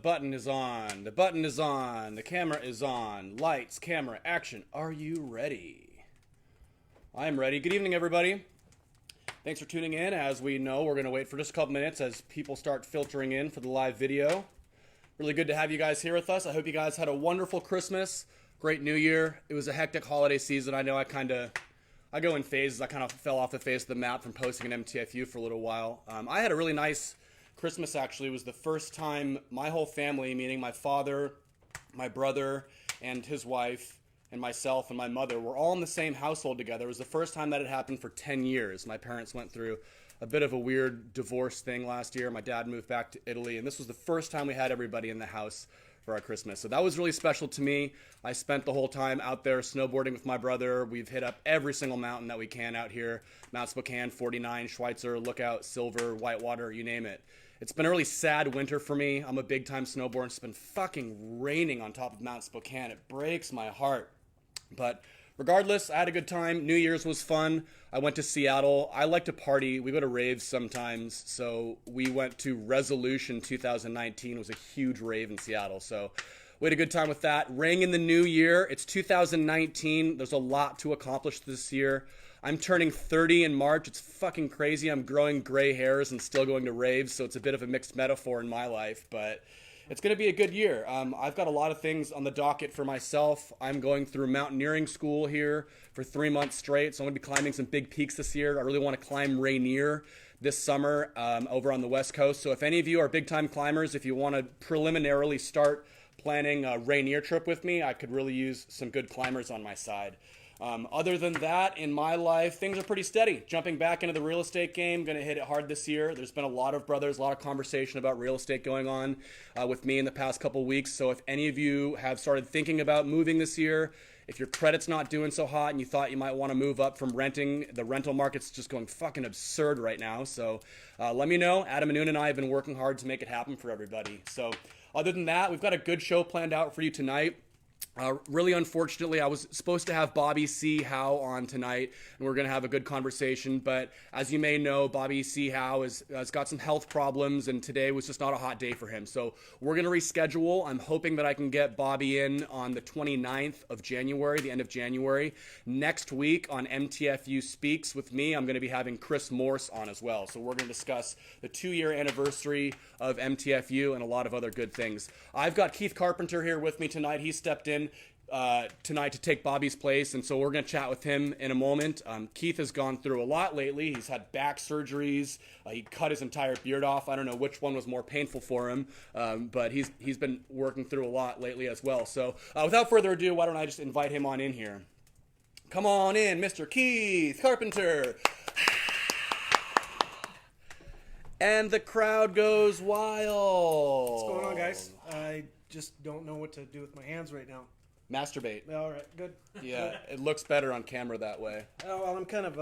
button is on. The button is on. The camera is on. Lights, camera, action. Are you ready? I am ready. Good evening, everybody. Thanks for tuning in. As we know, we're going to wait for just a couple minutes as people start filtering in for the live video. Really good to have you guys here with us. I hope you guys had a wonderful Christmas, great New Year. It was a hectic holiday season. I know I go in phases. I kind of fell off the face of the map from posting an MTFU for a little while. I had a really nice Christmas, actually. It was the first time my whole family, meaning my father, my brother, and his wife, and myself and my mother, were all in the same household together. It was the first time that had happened for 10 years. My parents went through a bit of a weird divorce thing last year. My dad moved back to Italy, and this was the first time we had everybody in the house for our Christmas. So that was really special to me. I spent the whole time out there snowboarding with my brother. We've hit up every single mountain that we can out here. Mount Spokane, 49, Schweitzer, Lookout, Silver, Whitewater, you name it. It's been a really sad winter for me. I'm a big-time snowboarder. It's been fucking raining on top of Mount Spokane. It breaks my heart. But regardless, I had a good time. New Year's was fun. I went to Seattle. I like to party. We go to raves sometimes. So we went to Resolution 2019. It was a huge rave in Seattle. So we had a good time with that. Rang in the new year. It's 2019. There's a lot to accomplish this year. I'm turning 30 in March. It's fucking crazy. I'm growing gray hairs and still going to raves. So it's a bit of a mixed metaphor in my life. But it's going to be a good year. I've got a lot of things on the docket for myself. I'm going through mountaineering school here for 3 months straight, so I'm going to be climbing some big peaks this year. I really want to climb Rainier this summer over on the West Coast. So if any of you are big-time climbers, if you want to preliminarily start planning a Rainier trip with me, I could really use some good climbers on my side. Other than that, in my life, things are pretty steady. Jumping back into the real estate game, going to hit it hard this year. There's been a lot of conversation about real estate going on with me in the past couple weeks. So if any of you have started thinking about moving this year, if your credit's not doing so hot and you thought you might want to move up from renting, the rental market's just going fucking absurd right now. So let me know. Adam and Noon and I have been working hard to make it happen for everybody. So other than that, we've got a good show planned out for you tonight. Really unfortunately, I was supposed to have Bobby C. Howe on tonight, and we're going to have a good conversation. But as you may know, Bobby C. Howe has got some health problems, and today was just not a hot day for him. So we're going to reschedule. I'm hoping that I can get Bobby in on the 29th of January, the end of January. Next week on MTFU Speaks with me, I'm going to be having Chris Morse on as well. So we're going to discuss the 2-year anniversary of MTFU and a lot of other good things. I've got Keith Carpenter here with me tonight. He stepped in tonight to take Bobby's place, and so we're going to chat with him in a moment. Keith has gone through a lot lately. He's had back surgeries. He cut his entire beard off. I don't know which one was more painful for him, but he's been working through a lot lately as well. So without further ado, why don't I just invite him on in here? Come on in, Mr. Keith Carpenter. And the crowd goes wild. What's going on, guys? I just don't know what to do with my hands right now. Masturbate. All right, good. Yeah, it looks better on camera that way. Oh, well, I'm kind of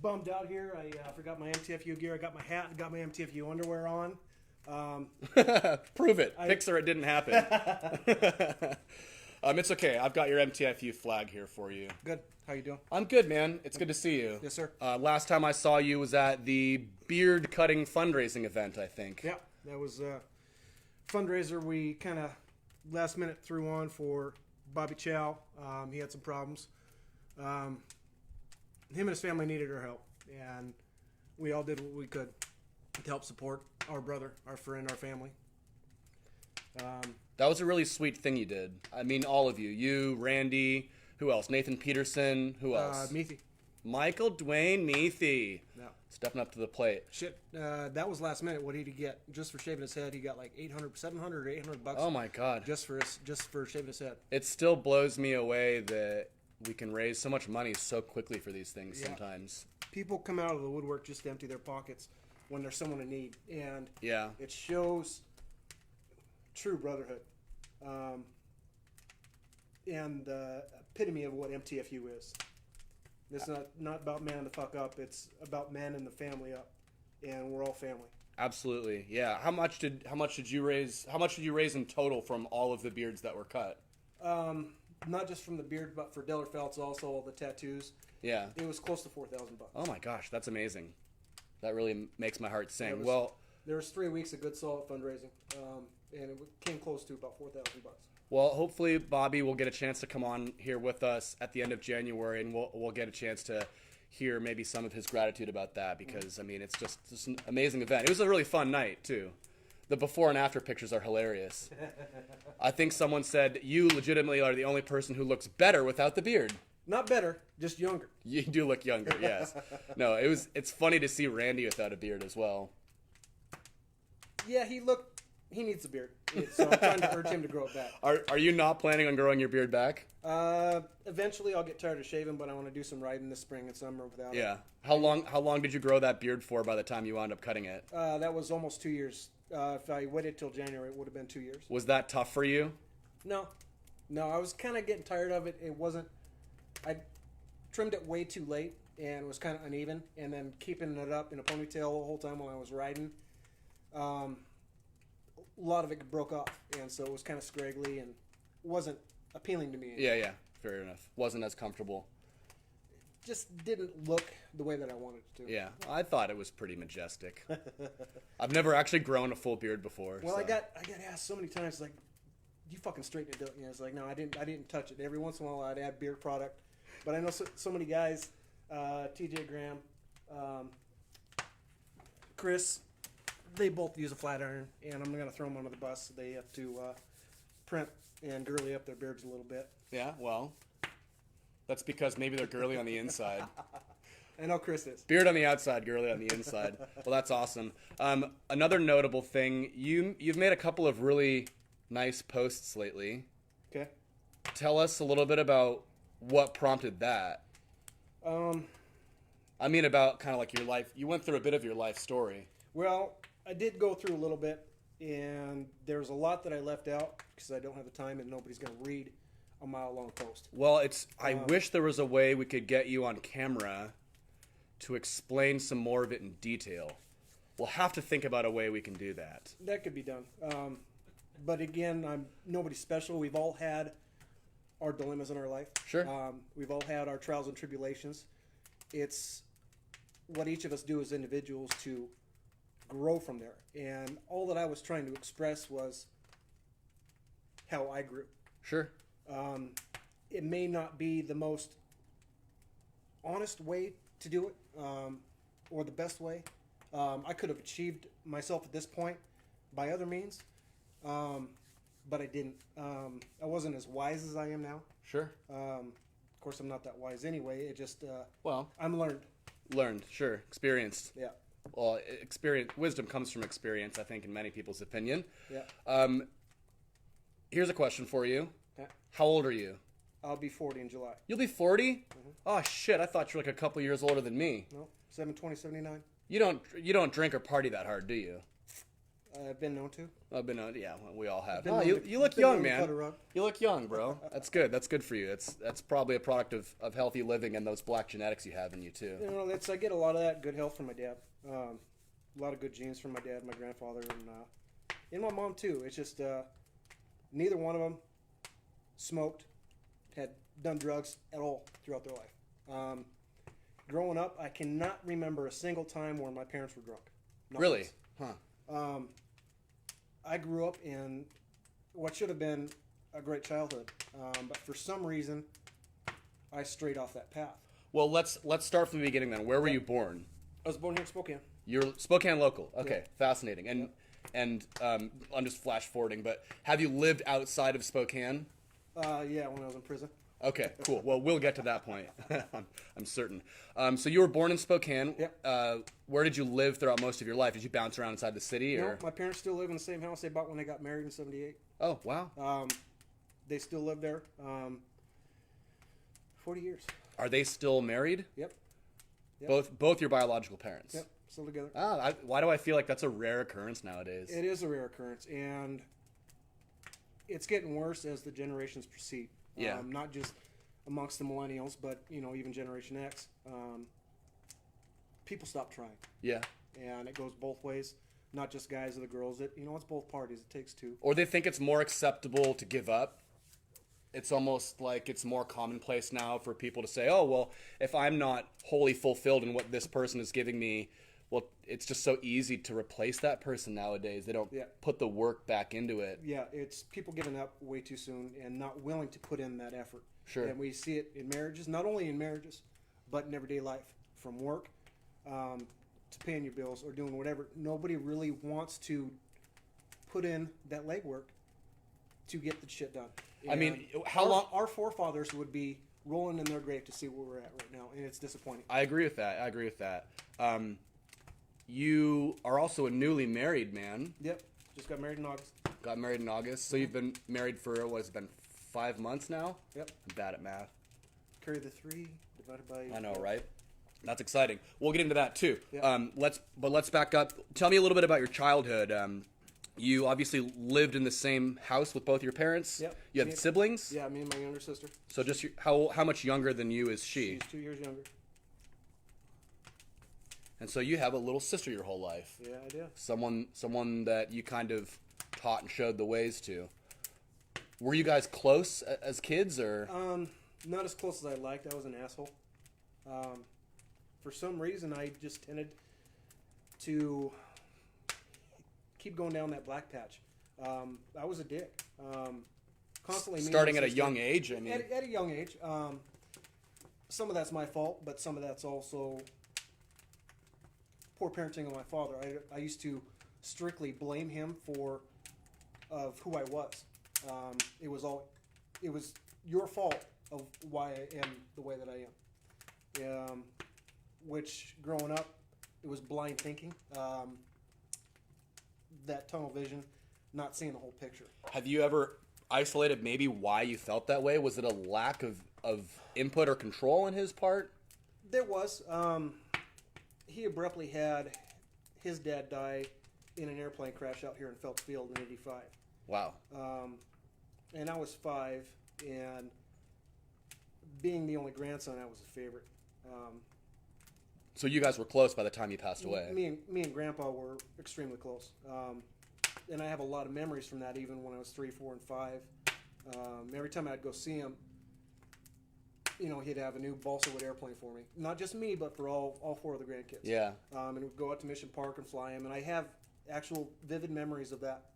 bummed out here. I forgot my MTFU gear. I got my hat and got my MTFU underwear on. Prove it. Fixer, it didn't happen. It's okay. I've got your MTFU flag here for you. Good. How you doing? I'm good, man. It's good to see you. Yes, sir. Last time I saw you was at the beard cutting fundraising event, I think. Yeah, that was a fundraiser we kind of last minute threw on for Bobby Chow. He had some problems. Him and his family needed our help, and we all did what we could to help support our brother, our friend, our family. That was a really sweet thing you did. I mean, all of you. You, Randy, who else? Nathan Peterson, who else? Meathy. Michael Dwayne Meathy. Yeah. Stepping up to the plate. Shit, that was last minute. What did he get? Just for shaving his head, he got like 700 or 800 bucks. Oh my God. Just for shaving his head. It still blows me away that we can raise so much money so quickly for these things sometimes. People come out of the woodwork just to empty their pockets when there's someone in need. And yeah, it shows true brotherhood. And the epitome of what MTFU is. It's not about manning the fuck up. It's about manning the family up, and we're all family. Absolutely, yeah. How much did you raise? How much did you raise in total from all of the beards that were cut? Not just from the beard, but for Deller Felts, also all the tattoos. Yeah, it was close to $4,000. Oh my gosh, that's amazing. That really makes my heart sing. There was 3 weeks of good solid fundraising. and it came close to about $4,000. Well, hopefully Bobby will get a chance to come on here with us at the end of January, and we'll get a chance to hear maybe some of his gratitude about that, because I mean it's just an amazing event. It was a really fun night too. The before and after pictures are hilarious. I think someone said you legitimately are the only person who looks better without the beard. Not better, just younger. You do look younger, yes. No, it's funny to see Randy without a beard as well. Yeah, he needs a beard. So I'm trying to urge him to grow it back. Are you not planning on growing your beard back? Eventually I'll get tired of shaving, but I want to do some riding this spring and summer without it. Yeah. How long did you grow that beard for by the time you wound up cutting it? That was almost 2 years. If I waited till January, it would have been 2 years. Was that tough for you? No, I was kind of getting tired of it. It wasn't. I trimmed it way too late, and it was kind of uneven. And then keeping it up in a ponytail the whole time while I was riding, a lot of it broke off, and so it was kind of scraggly and wasn't appealing to me anymore. Yeah, fair enough. Wasn't as comfortable. Just didn't look the way that I wanted it to. Yeah, I thought it was pretty majestic. I've never actually grown a full beard before. Well, so. I got asked so many times, like, you fucking straighten it, don't you? I was like, no, I didn't touch it. Every once in a while I'd add beard product, but I know so many guys, TJ Graham, Chris, they both use a flat iron, and I'm gonna throw them under the bus. They have to print and girly up their beards a little bit. Yeah, well, that's because maybe they're girly on the inside. I know Chris is. Beard on the outside, girly on the inside. Well, that's awesome. Another notable thing, you've made a couple of really nice posts lately. Okay. Tell us a little bit about what prompted that. I mean, about kind of like your life. You went through a bit of your life story. Well, I did go through a little bit, and there's a lot that I left out because I don't have the time and nobody's going to read a mile-long post. Well, I wish there was a way we could get you on camera to explain some more of it in detail. We'll have to think about a way we can do that. That could be done. But again, I'm nobody special. We've all had our dilemmas in our life. Sure. We've all had our trials and tribulations. It's what each of us do as individuals to grow from there. And all that I was trying to express was how I grew. Sure. It may not be the most honest way to do it, or the best way. I could have achieved myself at this point by other means, but I didn't. I wasn't as wise as I am now. Sure. Of course, I'm not that wise anyway. It just, Well, I'm learned. learned, sure. Experienced. Yeah. Well, wisdom comes from experience, I think, in many people's opinion. Yeah. Here's a question for you. Okay. How old are you? I'll be 40 in July. You'll be 40? Oh, shit. I thought you were like a couple years older than me. No, 7/20/79. You don't drink or party that hard, do you? I've been known to. I've been on, yeah, we all have. Been Oh, known you to- look been young, known to man. cut a rug. You look young, bro. That's good. That's good for you. That's probably a product of healthy living and those black genetics you have in you too. You know, I get a lot of that good health from my dad. A lot of good genes from my dad, my grandfather, and my mom too. It's just neither one of them smoked, had done drugs at all throughout their life. Growing up, I cannot remember a single time where my parents were drunk. Not Really? once. Huh. I grew up in what should have been a great childhood, but for some reason, I strayed off that path. Well, let's start from the beginning then. Where were you born? I was born here in Spokane. You're Spokane local. Okay, Yeah. fascinating. And I'm just flash forwarding, but have you lived outside of Spokane? Yeah, when I was in prison. Okay, cool. Well, we'll get to that point. I'm certain. So you were born in Spokane. Yep. Where did you live throughout most of your life? Did you bounce around inside the city? No, Or? my parents still live in the same house they bought when they got married in '78. Oh, wow. They still live there. 40 years. Are they still married? Yep. Both your biological parents? Yep. Still together. Why do I feel like that's a rare occurrence nowadays? It is a rare occurrence, and it's getting worse as the generations proceed. Yeah. Not just amongst the millennials, but even Generation X. People stop trying, Yeah. and it goes both ways. Not just guys or the girls. It's both parties. It takes two. Or they think it's more acceptable to give up. It's almost like it's more commonplace now for people to say, oh, well, if I'm not wholly fulfilled in what this person is giving me, Well, it's just so easy to replace that person nowadays. They don't Yeah. put the work back into it. Yeah, it's people giving up way too soon and not willing to put in that effort. Sure. And we see it in marriages, not only in marriages, but in everyday life, from work to paying your bills or doing whatever. Nobody really wants to put in that legwork to get the shit done. I mean, And how long? our forefathers would be rolling in their grave to see where we're at right now, and it's disappointing. I agree with that. You are also a newly married man. Yep, just got married in August. Got married in August. So you've been married for, what has it been, 5 months now? Yep. I'm bad at math. Carry the 3 divided by. I know, right? That's exciting. We'll get into that too. Yeah. Let's back up. Tell me a little bit about your childhood. You obviously lived in the same house with both your parents. Yep. You have siblings. Yeah, me and my younger sister. So just how much younger than you is she? She's 2 years younger. And so you have a little sister your whole life. Yeah, I do. Someone that you kind of taught and showed the ways to. Were you guys close as kids, or? Not as close as I liked. I was an asshole. For some reason, I just tended to keep going down that black patch. I was a dick. Constantly. Starting at a young age, I mean. At a young age. Some of that's my fault, but some of that's also poor parenting of my father. I used to strictly blame him for of who I was. It was your fault of why I am the way that I am. Which growing up, it was blind thinking. That tunnel vision, not seeing the whole picture. Have you ever isolated maybe why you felt that way? Was it a lack of input or control on his part? There was. He abruptly had his dad die in an airplane crash out here in Phelps Field in '85. Wow. And I was 5, and being the only grandson, I was a favorite. So you guys were close by the time he passed away. Me and Grandpa were extremely close. And I have a lot of memories from that, even when I was 3, 4, and 5. Every time I'd go see him, he'd have a new balsa wood airplane for me. Not just me, but for all 4 of the grandkids. Yeah. And we'd go out to Mission Park and fly him. And I have actual vivid memories of that.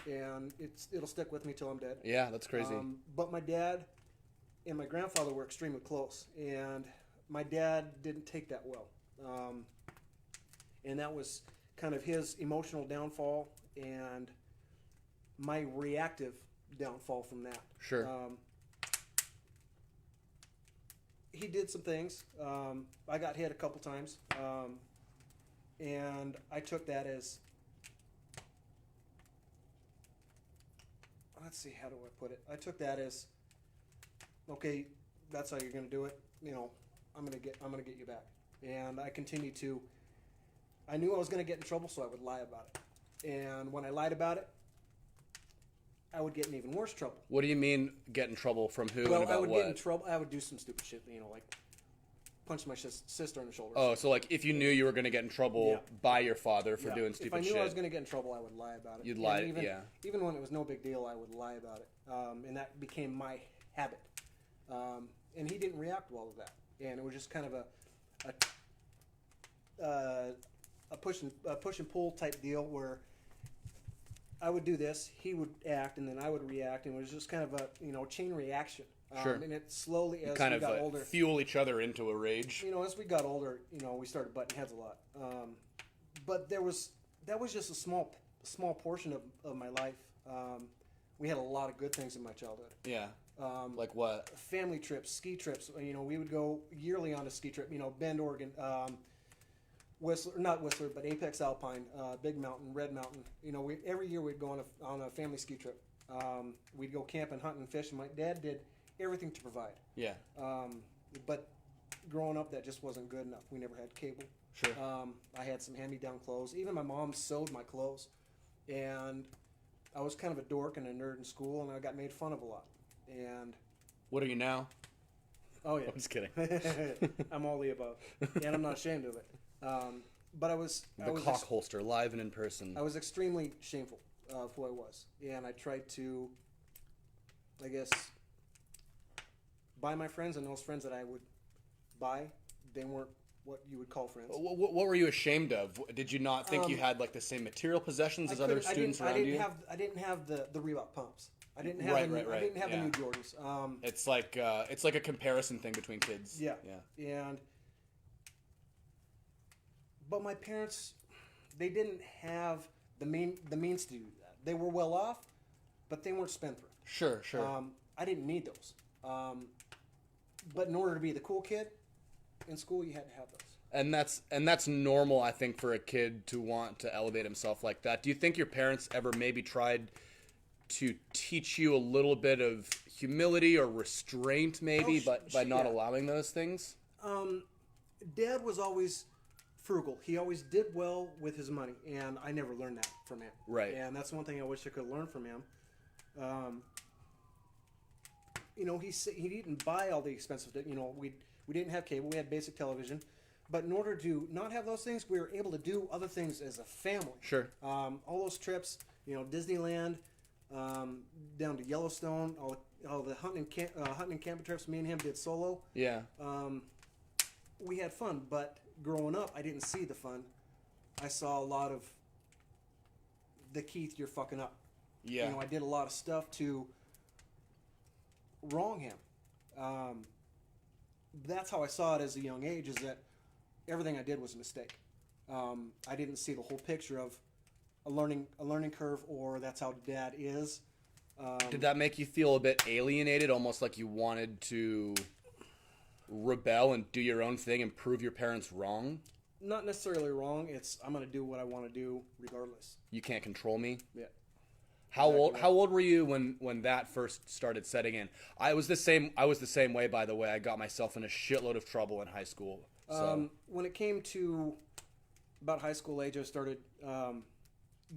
And it'll stick with me till I'm dead. Yeah, that's crazy. But my dad and my grandfather were extremely close. And my dad didn't take that well. And that was kind of his emotional downfall and my reactive downfall from that. Sure. He did some things. I got hit a couple times. And I took that as, let's see, how do I put it? I took that as, okay, that's how you're going to do it. I'm going to get you back. And I continued to. I knew I was going to get in trouble, so I would lie about it. And when I lied about it, I would get in even worse trouble. What do you mean get in trouble from who? Well, and about I would what? get in trouble. I would do some stupid shit, like punch my sister in the shoulder. Oh, so like if you knew you were going to get in trouble Yeah. by your father for Yeah. doing stupid shit. If I knew I was going to get in trouble, I would lie about it. You'd lie, And yeah. Even when it was no big deal, I would lie about it. And that became my habit. And he didn't react well to that. And it was just kind of a push and pull type deal where I would do this, he would act, and then I would react, and it was just kind of a chain reaction. Sure. And it slowly, as kind we of got older, fuel each other into a rage. as we got older, we started butting heads a lot. But that was just a small portion of my life. We had a lot of good things in my childhood. Yeah. Like what? Family trips, ski trips. We would go yearly on a ski trip. Bend, Oregon, not Whistler, but Apex Alpine, Big Mountain, Red Mountain. Every year we'd go on a family ski trip. We'd go camping, hunting, fishing. My dad did everything to provide. Yeah. But growing up, that just wasn't good enough. We never had cable. Sure. I had some hand-me-down clothes. Even my mom sewed my clothes, and I was kind of a dork and a nerd in school, and I got made fun of a lot. And What are you now? oh yeah, I'm just kidding. I'm all the above, and I'm not ashamed of it. But I was Cock holster, live and in person. I was extremely shameful of who I was, and I tried to, I guess, buy my friends, and those friends that I would buy, they weren't what you would call friends. What were you ashamed of? Did you not think you had like the same material possessions as other students around you? I didn't have the Reebok pumps. I didn't have I didn't have the new Jordans. It's like a comparison thing between kids. Yeah. But my parents, they didn't have the means to do that. They were well off, but they weren't spendthrift. Sure. I didn't need those. But in order to be the cool kid in school, you had to have those. And that's normal, I think, for a kid to want to elevate himself like that. Do you think your parents ever maybe tried to teach you a little bit of humility or restraint, maybe, by not allowing those things? Dad was always frugal. He always did well with his money, and I never learned that from him. Right. And that's one thing I wish I could learn from him. He didn't buy all the expensive. We didn't have cable. We had basic television. But in order to not have those things, we were able to do other things as a family. Sure. All those trips, Disneyland, down to Yellowstone, all the hunting and camping trips me and him did solo. Yeah. We had fun, but growing up, I didn't see the fun. I saw a lot of the Keith, you're fucking up. Yeah. I did a lot of stuff to wrong him. That's how I saw it as a young age, is that everything I did was a mistake. I didn't see the whole picture of a learning curve, or that's how Dad is. Did that make you feel a bit alienated, almost like you wanted to rebel and do your own thing and prove your parents wrong? Not necessarily wrong. It's I'm going to do what I want to do regardless. You can't control me? Yeah. How old were you when that first started setting in? I was the same way, by the way. I got myself in a shitload of trouble in high school. So. When it came to about high school age, I started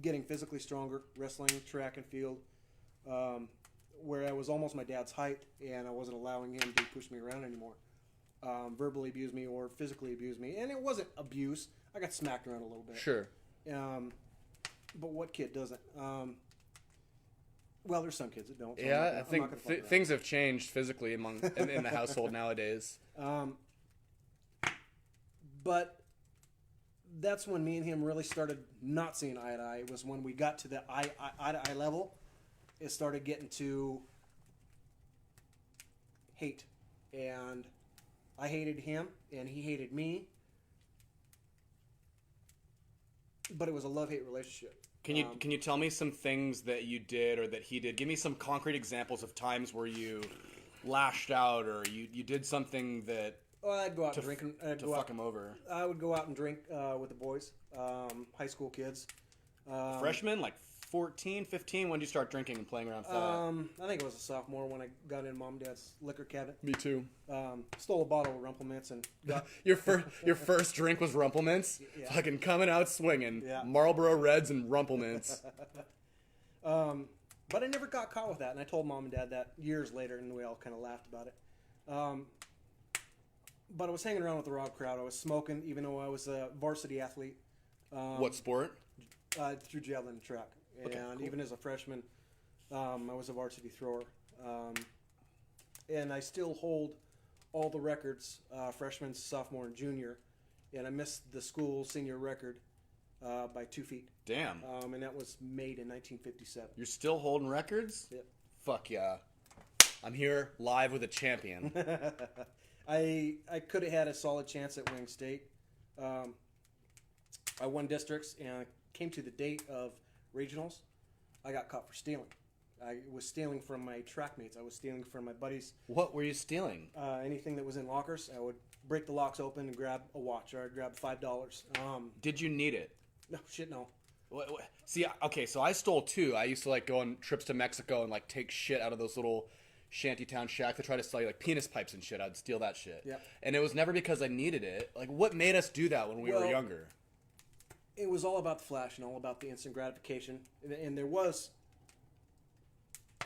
getting physically stronger, wrestling, track and field, where I was almost my dad's height, and I wasn't allowing him to push me around anymore. Verbally abuse me or physically abuse me, and it wasn't abuse. I got smacked around a little bit. Sure. But what kid doesn't? Well, there's some kids that don't. So yeah, I think things have changed physically in the household nowadays. But that's when me and him really started not seeing eye to eye. It was when we got to the eye to eye level. It started getting to hate, and I hated him, and he hated me. But it was a love-hate relationship. Can you tell me some things that you did or that he did? Give me some concrete examples of times where you lashed out or you did something that. Well, I'd go out and drink to fuck him over. I would go out and drink with the boys, high school kids. Freshman, like 14, 15. When did you start drinking and playing around? I think it was a sophomore when I got in Mom and Dad's liquor cabinet. Me too. Stole a bottle of Rumplemints and got your first drink was Rumplemints. Yeah. Fucking coming out swinging. Yeah. Marlboro Reds and Rumplemints. But I never got caught with that, and I told Mom and Dad that years later, and we all kind of laughed about it. But I was hanging around with the wrong crowd. I was smoking, even though I was a varsity athlete. What sport? Through javelin and track. Okay, and cool. even as a freshman, I was a varsity thrower. And I still hold all the records, freshman, sophomore, and junior. And I missed the school senior record by 2 feet. Damn. And that was made in 1957. You're still holding records? Yep. Fuck yeah. I'm here live with a champion. I could have had a solid chance at winning state. I won districts, and I came to the date of regionals. I got caught for stealing. I was stealing from my track mates. I was stealing from my buddies. What were you stealing? Anything that was in lockers. I would break the locks open and grab a watch, or I'd grab $5. Did you need it? No, shit, no. See, okay, so I stole too. I used to like go on trips to Mexico and like take shit out of those little shantytown shacks to try to sell you like penis pipes and shit. I'd steal that shit. Yeah. And it was never because I needed it. Like, what made us do that when we were younger? It was all about the flash and all about the instant gratification. And there was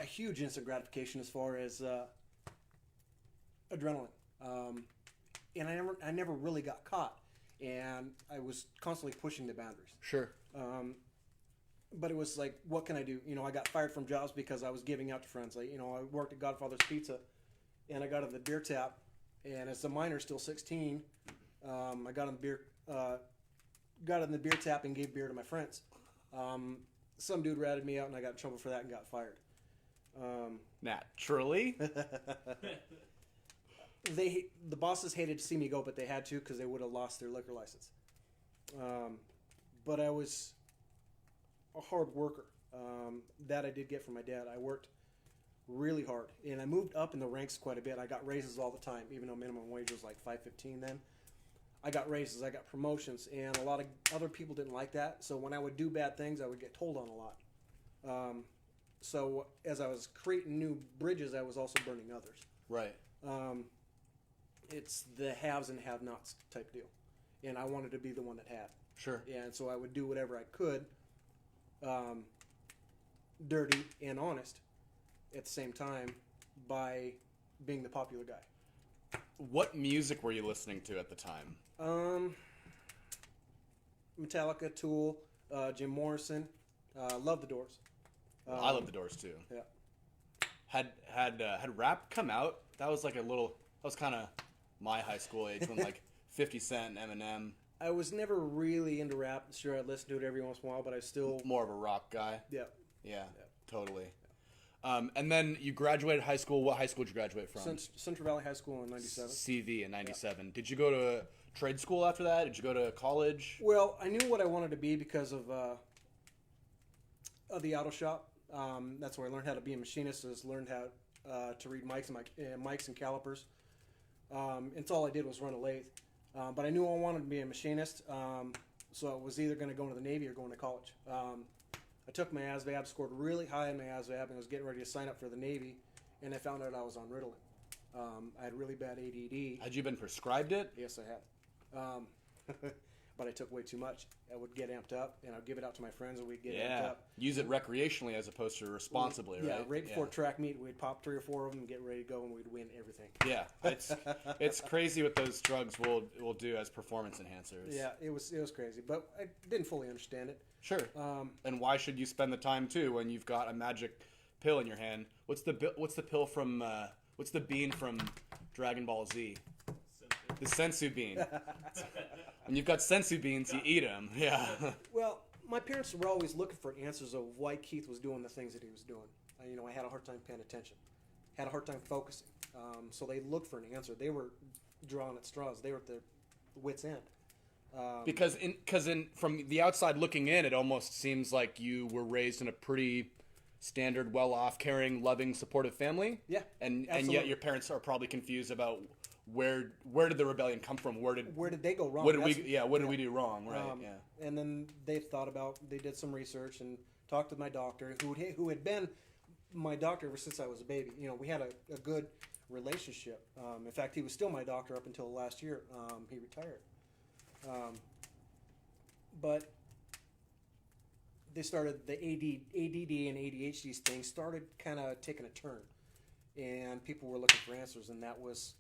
a huge instant gratification as far as adrenaline. And I never really got caught. And I was constantly pushing the boundaries. Sure. But it was like, what can I do? I got fired from jobs because I was giving out to friends. Like, I worked at Godfather's Pizza, and I got to the beer tap, and as a minor, still 16, I got in the beer tap and gave beer to my friends. Some dude ratted me out, and I got in trouble for that and got fired. Naturally. The bosses hated to see me go, but they had to because they would have lost their liquor license. But I was a hard worker. That I did get from my dad. I worked really hard, and I moved up in the ranks quite a bit. I got raises all the time, even though minimum wage was like $5.15 then. I got raises, I got promotions, and a lot of other people didn't like that. So when I would do bad things, I would get told on a lot. So as I was creating new bridges, I was also burning others. Right. It's the haves and have-nots type deal, and I wanted to be the one that had. Sure. And so I would do whatever I could, dirty and honest, at the same time, by being the popular guy. What music were you listening to at the time? Metallica, Tool, Jim Morrison, love the Doors. I love the Doors too. Yeah. Had rap come out? That was kind of my high school age when like 50 Cent and Eminem. I was never really into rap. Sure, I'd listen to it every once in a while, but I still... More of a rock guy. Yeah. Totally. And then you graduated high school. What high school did you graduate from? Central Valley High School in 97. CV in 97. Yeah. Did you go to trade school after that? Did you go to college? Well, I knew what I wanted to be because of the auto shop. That's where I learned how to be a machinist. Learned how to read mics and calipers. It's all I did was run a lathe. But I knew I wanted to be a machinist, so I was either going to go into the Navy or going to college. I took my ASVAB, scored really high in my ASVAB, and I was getting ready to sign up for the Navy, and I found out I was on Ritalin. I had really bad ADD. Had you been prescribed it? Yes, I had. But I took way too much. I would get amped up, and I'd give it out to my friends, and we'd get amped up. Use it recreationally as opposed to responsibly, right? Yeah, right before track meet, we'd pop 3 or 4 of them and get ready to go, and we'd win everything. Yeah, it's crazy what those drugs will do as performance enhancers. Yeah, it was crazy, but I didn't fully understand it. Sure. And why should you spend the time too when you've got a magic pill in your hand? What's the pill from? What's the bean from Dragon Ball Z? The sensu bean. When you've got sensu beans, you eat them. Yeah. Well, my parents were always looking for answers of why Keith was doing the things that he was doing. I had a hard time paying attention, had a hard time focusing. So they looked for an answer. They were drawing at straws. They were at their wits' end. Because from the outside looking in, it almost seems like you were raised in a pretty standard, well-off, caring, loving, supportive family. Yeah, and yet your parents are probably confused about where did the rebellion come from? Where did they go wrong? What did we do wrong? Right. And then they did some research and talked to my doctor, who had been my doctor ever since I was a baby. We had a good relationship. In fact, he was still my doctor up until last year. He retired. But they started the ADD and ADHD thing started kind of taking a turn, and people were looking for answers, and that was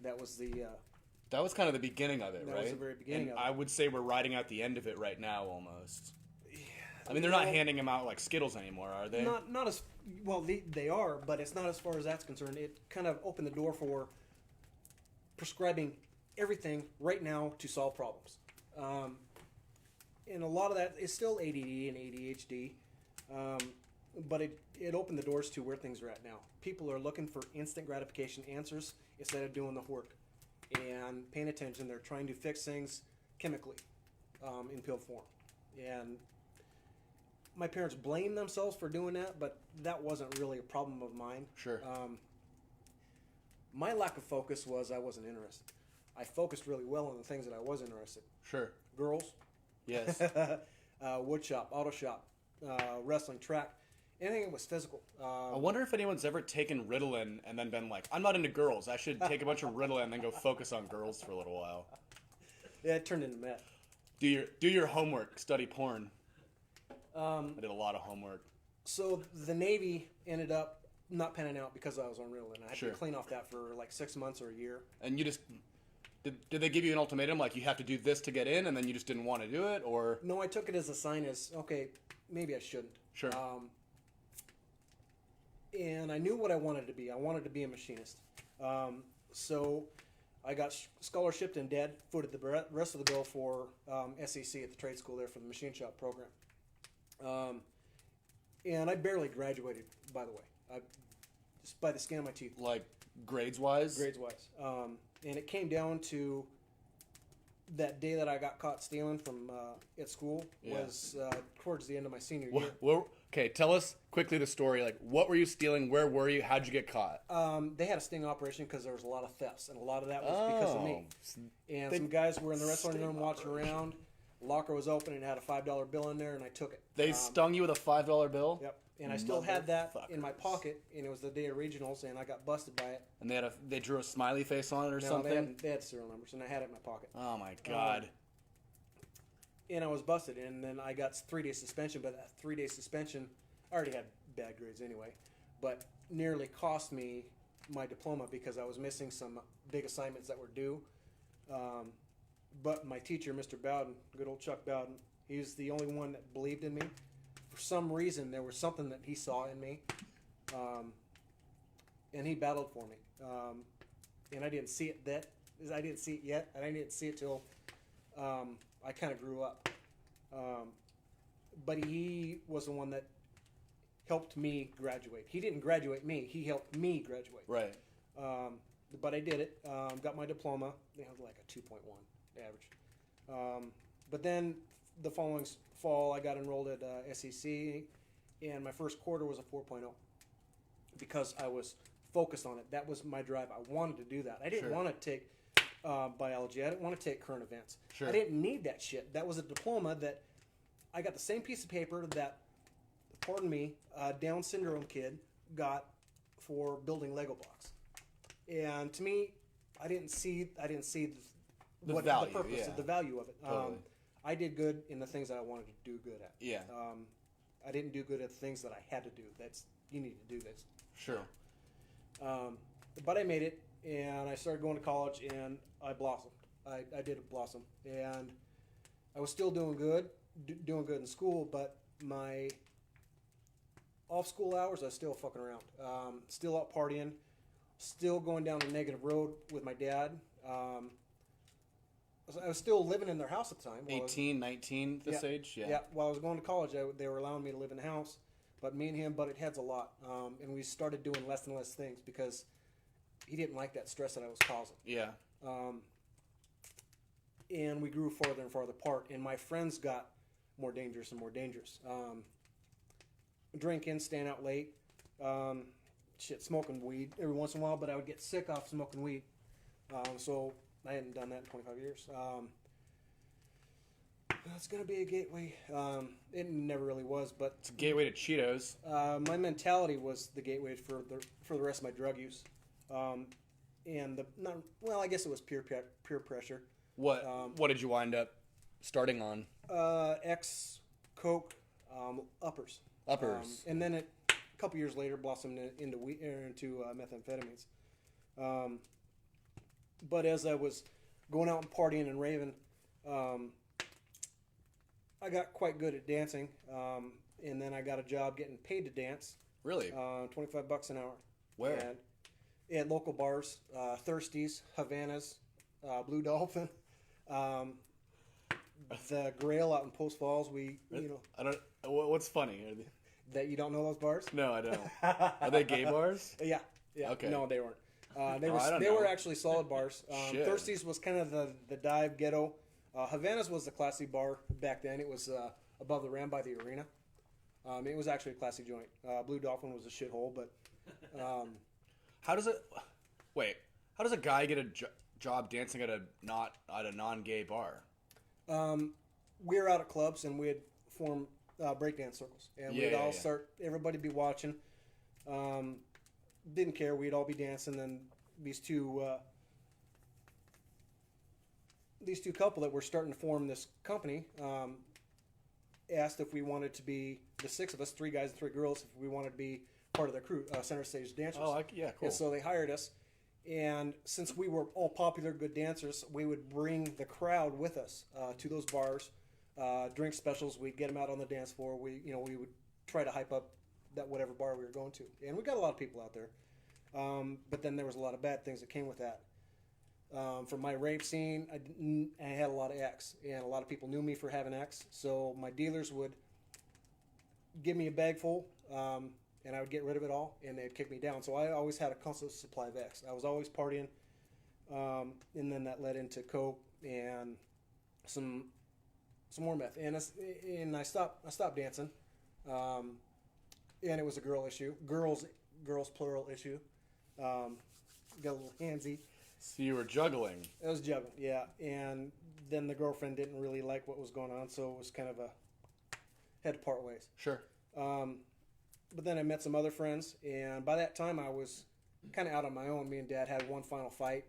kind of the beginning of it, right? That was the very beginning of it. I would say we're riding out the end of it right now, almost. I mean, they're not handing them out like Skittles anymore, are they? Not as well. They are, but it's not as far as that's concerned. It kind of opened the door for prescribing everything right now to solve problems. And a lot of that is still ADD and ADHD, but it opened the doors to where things are at now. People are looking for instant gratification answers instead of doing the work and paying attention. They're trying to fix things chemically in pill form. And my parents blame themselves for doing that, but that wasn't really a problem of mine. Sure. My lack of focus was I wasn't interested. I focused really well on the things that I was interested. Sure. Girls. Yes. Wood shop, auto shop, wrestling, track, anything that was physical. I wonder if anyone's ever taken Ritalin and then been like, I'm not into girls. I should take a bunch of Ritalin and then go focus on girls for a little while. Yeah, it turned into meth. Do your homework. Study porn. I did a lot of homework. So the Navy ended up not panning out because I was on Ritalin. I had Sure. to clean off that for like 6 months or a year. And you just... Did they give you an ultimatum, like you have to do this to get in, and then you just didn't want to do it, or? No, I took it as a sign as, okay, maybe I shouldn't. Sure. And I knew what I wanted to be. I wanted to be a machinist. So I got scholarshiped and dad footed the rest of the bill for SEC at the trade school there for the machine shop program. And I barely graduated, by the way. Just by the skin of my teeth. Like grades-wise? Grades-wise. And it came down to that day that I got caught stealing from at school was towards the end of my senior year. Okay, tell us quickly the story. Like, what were you stealing? Where were you? How'd you get caught? They had a sting operation because there was a lot of thefts, and a lot of that was because of me. And some guys were in the wrestling room watching around. Locker was open and had a $5 bill in there, and I took it. They stung you with a $5 bill? Yep. And I still had that in my pocket, and it was the day of regionals, and I got busted by it. And they drew a smiley face on it or something? They had serial numbers, and I had it in my pocket. Oh, my God. And I was busted, and then I got 3-day suspension, but that 3-day suspension, I already had bad grades anyway, but nearly cost me my diploma because I was missing some big assignments that were due. But my teacher, Mr. Bowden, good old Chuck Bowden, he was the only one that believed in me. For some reason, there was something that he saw in me, and he battled for me. And I didn't see it yet, and I didn't see it till I kind of grew up. But he was the one that helped me graduate. He didn't graduate me. He helped me graduate. Right. But I did it. Got my diploma. It was like a 2.1 average. But then the following fall, I got enrolled at SEC, and my first quarter was a 4.0 because I was focused on it. That was my drive. I wanted to do that. I didn't want to take biology. I didn't want to take current events. Sure. I didn't need that shit. That was a diploma that I got the same piece of paper that, pardon me, a Down syndrome kid got for building Lego blocks. And to me, I didn't see the purpose of the value of it. Totally. I did good in the things that I wanted to do good at. Yeah. I didn't do good at the things that I had to do. You need to do this. Sure. But I made it, and I started going to college, and I blossomed. I did blossom, and I was still doing good in school, but my off-school hours, I was still fucking around. Still out partying, still going down a negative road with my dad. I was still living in their house at the time. 18, 19 this age? Yeah. Yeah, while I was going to college, they were allowing me to live in the house, but me and him butted heads a lot, and we started doing less and less things because he didn't like that stress that I was causing. Yeah. And we grew farther and farther apart, and my friends got more dangerous and more dangerous. Drinking, staying out late, smoking weed every once in a while, but I would get sick off smoking weed. So I hadn't done that in 25 years. It's going to be a gateway. It never really was, but it's a gateway to Cheetos. My mentality was the gateway for the rest of my drug use. I guess it was peer pressure. What did you wind up starting on? X, Coke, uppers. Uppers. And then a couple years later blossomed into methamphetamines. But as I was going out and partying and raving, I got quite good at dancing. And then I got a job getting paid to dance. Really? $25 an hour. Where? At local bars, Thirsties, Havanas, Blue Dolphin, the Grail out in Post Falls. I don't. What's funny? That you don't know those bars? No, I don't. Are they gay bars? Yeah. Okay. No, they weren't. They were actually solid bars. Thirsties was kind of the dive ghetto. Havana's was the classy bar back then. It was above the Ram by the arena. It was actually a classy joint. Blue Dolphin was a shithole, but How does a guy get a job dancing at a non-gay bar? We were out at clubs and we'd form breakdance circles, and we'd all start. Everybody be watching. Didn't care. We'd all be dancing, and these two couple that were starting to form this company asked if we wanted to be the six of us, 3 guys and 3 girls, if we wanted to be part of their crew, center stage dancers. Oh, yeah, cool. And so they hired us, and since we were all popular, good dancers, we would bring the crowd with us to those bars, drink specials. We'd get them out on the dance floor. We would try to hype up that whatever bar we were going to, and we got a lot of people out there. But then there was a lot of bad things that came with that. For my rape scene, I had a lot of X, and a lot of people knew me for having X. So my dealers would give me a bag full, and I would get rid of it all, and they'd kick me down. So I always had a constant supply of X. I was always partying, and then that led into coke and some more meth. And I stopped dancing, and it was a girl issue, girls plural issue. Got a little handsy. So you were juggling. I was juggling, yeah. And then the girlfriend didn't really like what was going on, so it was kind of had to part ways. Sure. But then I met some other friends, and by that time I was kind of out on my own. Me and Dad had one final fight,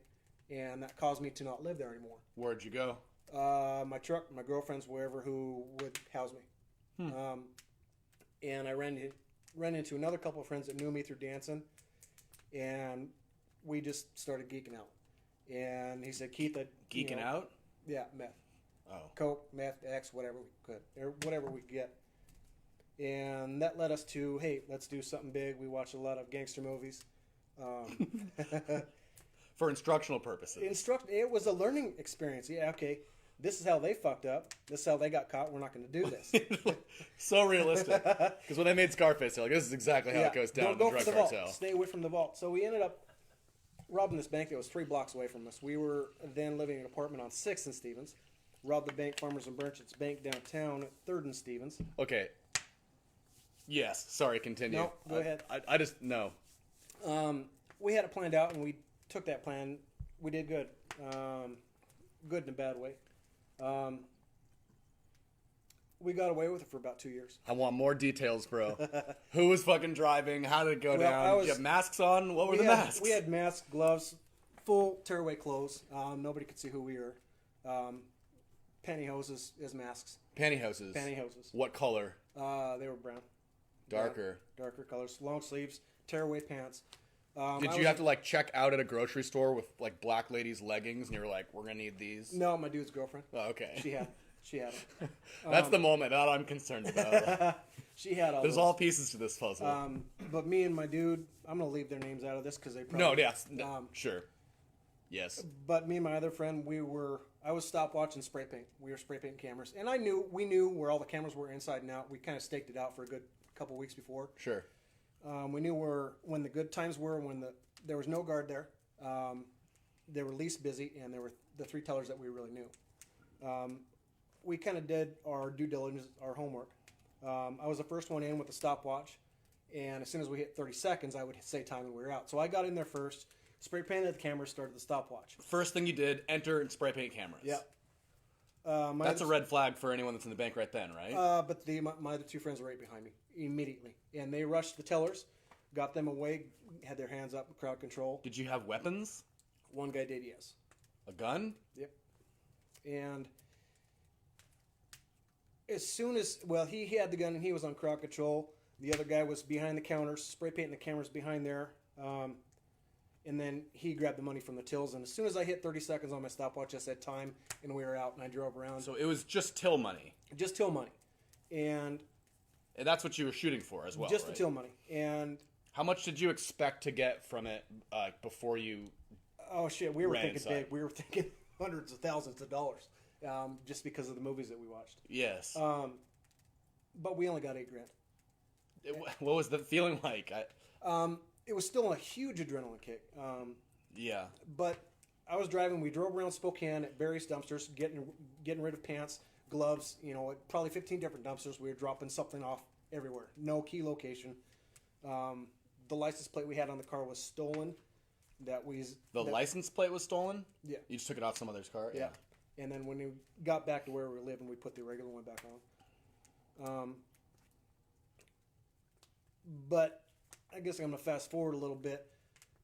and that caused me to not live there anymore. Where'd you go? My truck, my girlfriend's, wherever who would house me. And I ran into another couple of friends that knew me through dancing, and we just started geeking out. And he said, Keith, Geeking out? Yeah, meth. Oh. Coke, meth, X, whatever we could, or whatever we could get. And that led us to, hey, let's do something big. We watched a lot of gangster movies. For instructional purposes. It was a learning experience. Yeah, okay, this is how they fucked up. This is how they got caught. We're not going to do this. So realistic. Because when they made Scarface, they're like, this is exactly how it goes down in the drug vault. cartel. Stay away from the vault. So we ended up robbing this bank that was 3 blocks away from us. We were then living in an apartment on 6th and Stevens. Robbed the bank, Farmers and Merchants Bank downtown at 3rd and Stevens. Okay. Yes. Sorry, continue. No, go ahead. I just, no. We had it planned out, and we took that plan. We did good. Good in a bad way. We got away with it for about 2 years. I want more details, bro. Who was fucking driving? How did it go down? Did you have masks on? What were the masks? We had masks, gloves, full tearaway clothes. Nobody could see who we were. Pantyhoses as masks. Pantyhoses? Pantyhoses. What color? They were brown. Darker. Darker colors. Long sleeves, tearaway pants. Did you have to like check out at a grocery store with like black ladies' leggings, and you were like, "We're gonna need these"? No, my dude's girlfriend. Oh, okay. She had them. That's the moment that I'm concerned about. She had all. There's those. all pieces to this puzzle. But me and my dude, I'm gonna leave their names out of this because they probably. No, yes, sure, yes. But me and my other friend, I was stopwatch and spray paint. We were spray painting cameras, and we knew where all the cameras were inside and out. We kind of staked it out for a good couple weeks before. Sure. We knew when the good times were, when there was no guard there. They were least busy, and there were the 3 tellers that we really knew. We kind of did our due diligence, our homework. I was the first one in with the stopwatch, and as soon as we hit 30 seconds, I would say time and we were out. So I got in there first, spray painted the cameras, started the stopwatch. First thing you did, enter and spray paint cameras. Yeah. That's a red flag for anyone that's in the bank right then, right? But my other 2 friends were right behind me immediately, and they rushed the tellers, got them away, had their hands up, crowd control. Did you have weapons? One guy did, yes. A gun? Yep. And as soon as, he had the gun and he was on crowd control. The other guy was behind the counters, spray painting the cameras behind there. And then he grabbed the money from the tills. And as soon as I hit 30 seconds on my stopwatch, I said time, and we were out, and I drove around. So it was just till money? Just till money. And that's what you were shooting for as well, just right? the till money. And how much did you expect to get from it before you oh, shit, we were thinking inside? big. We were thinking hundreds of thousands of dollars just because of the movies that we watched. Yes. But we only got $8 grand. What was the feeling like? It was still a huge adrenaline kick. Yeah. But I was driving. We drove around Spokane at various dumpsters, getting rid of pants, gloves. At probably 15 different dumpsters. We were dropping something off everywhere. No key location. The license plate we had on the car was stolen. License plate was stolen? Yeah. You just took it off some other's car? Yeah. And then when we got back to where we were living, we put the regular one back on. But I guess I'm going to fast forward a little bit.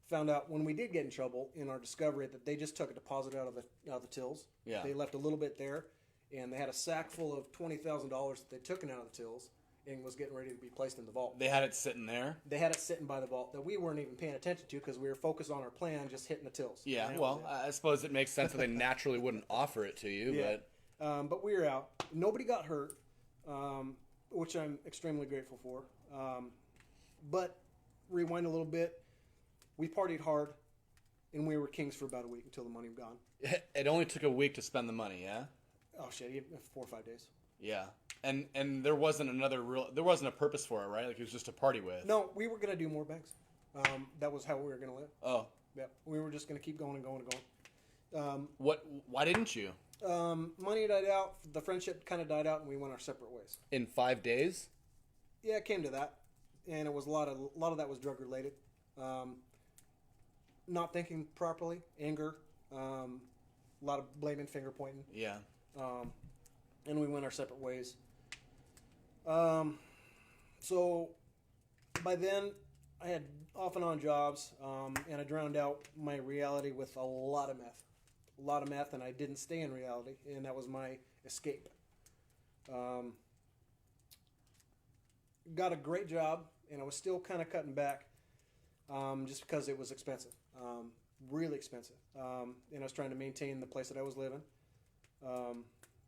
Found out when we did get in trouble in our discovery that they just took a deposit out of the tills. Yeah. They left a little bit there, and they had a sack full of $20,000 that they'd taken out of the tills and was getting ready to be placed in the vault. They had it sitting there? They had it sitting by the vault that we weren't even paying attention to because we were focused on our plan, just hitting the tills. Yeah, well, I suppose it makes sense that they naturally wouldn't offer it to you. Yeah. But we were out. Nobody got hurt, which I'm extremely grateful for. But rewind a little bit. We partied hard. and we were kings for about a week until the money was gone. It only took a week to spend the money, yeah? Oh shit, 4 or 5 days. Yeah. And there wasn't there wasn't a purpose for it, right? Like it was just a party with. No, we were gonna do more bags. That was how we were gonna live. Oh. Yep, we were just gonna keep going and going and going. Why didn't you? Money died out. The friendship kind of died out, and we went our separate ways. In 5 days? Yeah, it came to that, and it was a lot of that was drug related. Not thinking properly, anger, a lot of blaming, finger pointing. Yeah. And we went our separate ways. So by then, I had off and on jobs, and I drowned out my reality with a lot of meth, and I didn't stay in reality, and that was my escape. Got a great job, and I was still kind of cutting back, just because it was expensive, really expensive, and I was trying to maintain the place that I was living. I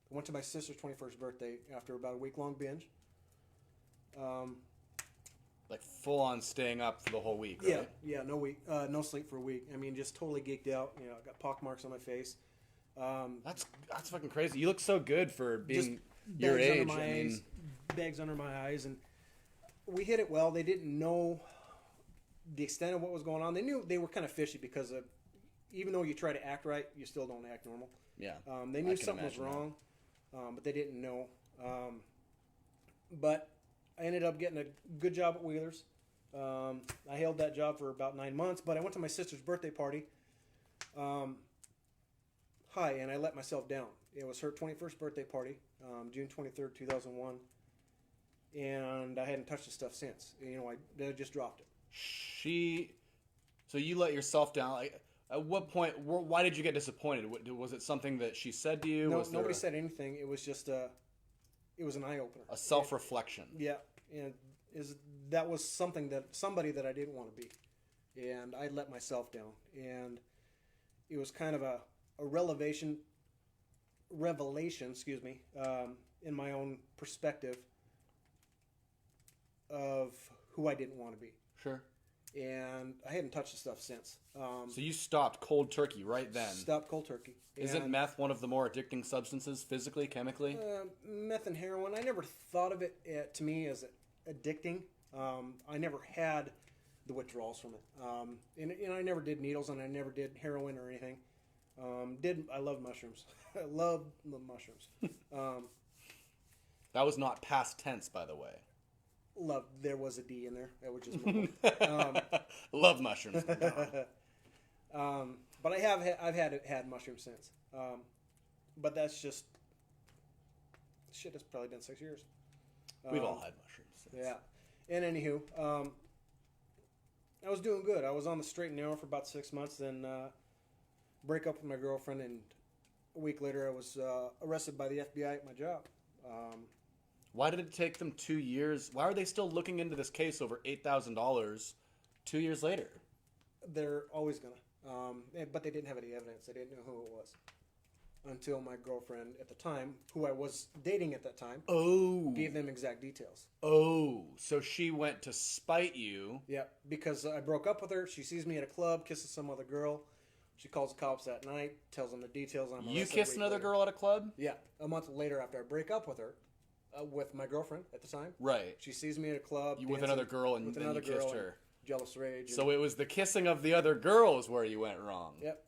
went to my sister's 21st birthday after about a week-long binge. Like full on staying up for the whole week, right? Yeah, no sleep for a week. I mean, just totally geeked out. You know, I got pock marks on my face. That's fucking crazy. You look so good for being your bags age. under my eyes, bags under my eyes, and we hit it well. They didn't know the extent of what was going on. They knew they were kind of fishy because even though you try to act right, you still don't act normal. Yeah. They knew something was wrong, but they didn't know. But I ended up getting a good job at Wheeler's. I held that job for about 9 months, but I went to my sister's birthday party. And I let myself down. It was her 21st birthday party, June 23rd, 2001. And I hadn't touched the stuff since. You know, I just dropped it. So you let yourself down. Like, at what point, why did you get disappointed? Was it something that she said to you? No, nobody said anything. It was just it was an eye-opener. A self-reflection. Yeah, and that was somebody that I didn't want to be. And I let myself down. And it was kind of a revelation, in my own perspective of who I didn't want to be. Sure. And I hadn't touched the stuff since. So you stopped cold turkey right then. Stopped cold turkey. Isn't meth one of the more addicting substances, physically, chemically? Meth and heroin. I never thought of it to me as addicting. I never had the withdrawals from it. And I never did needles, and I never did heroin or anything. I love mushrooms. I love the mushrooms. That was not past tense, by the way. Love. There was a D in there. That was just love mushrooms. But I've had mushrooms since. But that's just shit. It's probably been 6 years. We've all had mushrooms since. Yeah. And anywho, I was doing good. I was on the straight and narrow for about 6 months. Then break up with my girlfriend, and a week later, I was arrested by the FBI at my job. Why did it take them 2 years? Why are they still looking into this case over $8,000 2 years later? They're always gonna. But they didn't have any evidence. They didn't know who it was. Until my girlfriend at the time, who I was dating at that time, gave them exact details. Oh, so she went to spite you. Yeah, because I broke up with her. She sees me at a club, kisses some other girl. She calls the cops that night, tells them the details. You kissed another girl at a club? Yeah, a month later after I break up with her. With my girlfriend at the time. Right. She sees me at a club. With another girl, and then you kissed her. Jealous rage. So it was the kissing of the other girls where you went wrong. Yep.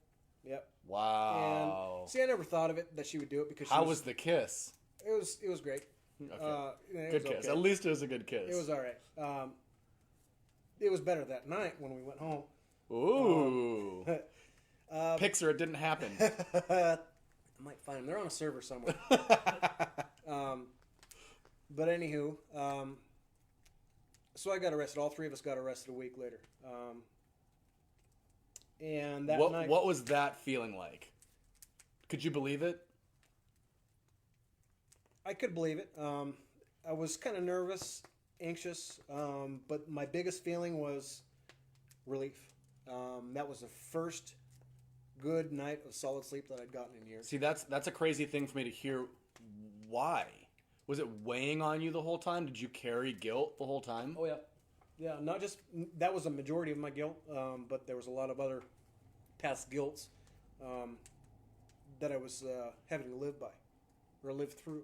Wow. And see, I never thought of it that she would do it because How was the kiss? It was great. Okay. Good kiss. Okay. At least it was a good kiss. It was all right. It was better that night when we went home. Ooh. Pixar, it didn't happen. I might find them. They're on a server somewhere. But anywho, so I got arrested. All three of us got arrested a week later. And that night, what was that feeling like? Could you believe it? I could believe it. I was kind of nervous, anxious, but my biggest feeling was relief. That was the first good night of solid sleep that I'd gotten in years. See, that's a crazy thing for me to hear. Why? Was it weighing on you the whole time? Did you carry guilt the whole time? Oh, yeah. Yeah, not just... That was a majority of my guilt, but there was a lot of other past guilts that I was having to live by or live through.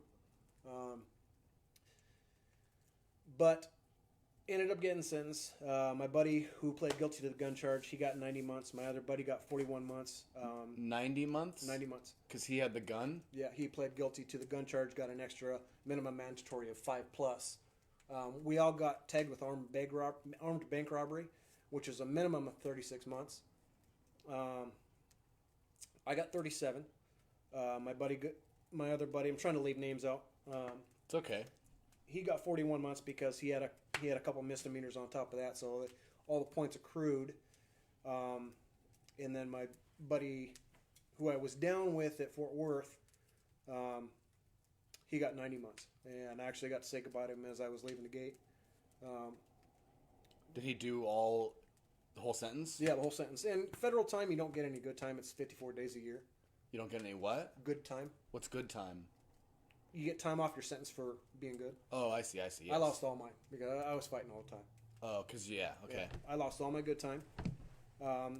But ended up getting sentenced. My buddy who pled guilty to the gun charge, he got 90 months. My other buddy got 41 months. 90 months? 90 months. Because he had the gun? Yeah, he pled guilty to the gun charge, got an extra minimum mandatory of 5+. We all got tagged with armed bank robbery, which is a minimum of 36 months. I got 37. My other buddy, I'm trying to leave names out. It's okay. He got 41 months because he had a couple misdemeanors on top of that, so that all the points accrued. And then my buddy, who I was down with at Fort Worth, he got 90 months, and I actually got to say goodbye to him as I was leaving the gate. Did he do the whole sentence? Yeah, the whole sentence. And federal time, you don't get any good time. It's 54 days a year. You don't get any what? Good time. What's good time? You get time off your sentence for being good. Oh, I see. Yes. I lost all mine because I was fighting all the time. Oh, because, yeah, okay. Yeah, I lost all my good time.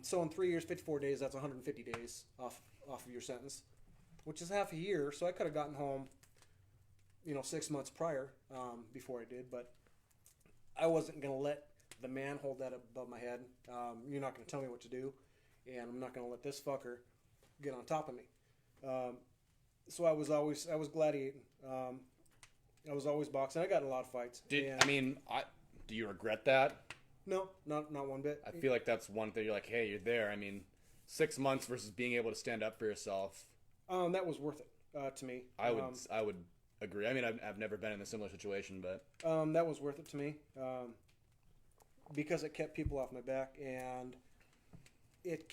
So in 3 years, 54 days, that's 150 days off of your sentence, which is half a year. So I could have gotten home, 6 months prior before I did, but I wasn't going to let the man hold that above my head. You're not going to tell me what to do, and I'm not going to let this fucker get on top of me. So I was gladiating. I was always boxing. I got in a lot of fights. Do you regret that? No, not one bit. I feel like that's one thing. You're like, hey, you're there. 6 months versus being able to stand up for yourself. That was worth it to me. I would agree. I've never been in a similar situation, but that was worth it to me because it kept people off my back, and it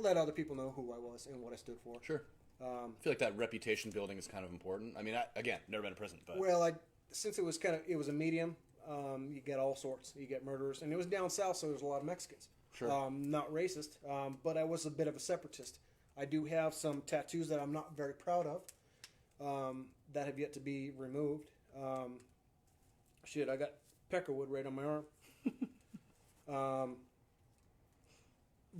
let other people know who I was and what I stood for. Sure. I feel like that reputation building is kind of important. Again, never been in prison, but since it was a medium, you get all sorts. You get murderers, and it was down south, so there's a lot of Mexicans. Sure. Not racist, but I was a bit of a separatist. I do have some tattoos that I'm not very proud of that have yet to be removed. I got peckerwood right on my arm.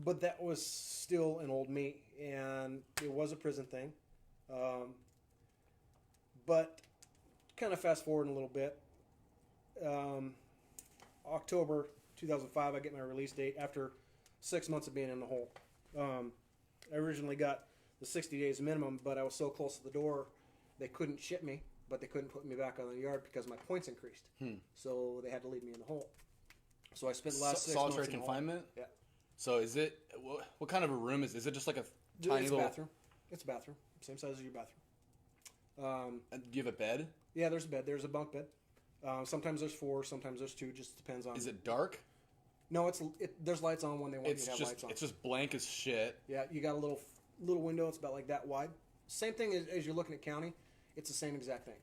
But that was still an old me, and it was a prison thing. But kind of fast forward a little bit. October 2005, I get my release date after 6 months of being in the hole. I originally got the 60 days minimum, but I was so close to the door, they couldn't ship me, but they couldn't put me back on the yard because my points increased. So they had to leave me in the hole. So I spent the last 6 months solitary confinement? Yeah. So is it, what kind of a room is it? Just like a tiny it's little... bathroom. It's a bathroom. Same size as your bathroom. Do you have a bed? Yeah, there's a bed. There's a bunk bed. Sometimes there's 4, sometimes there's 2. Just depends on... Is it dark? No, there's lights on when they want you to have lights on. It's just blank as shit. Yeah, you got a little window. It's about like that wide. Same thing as you're looking at county. It's the same exact thing.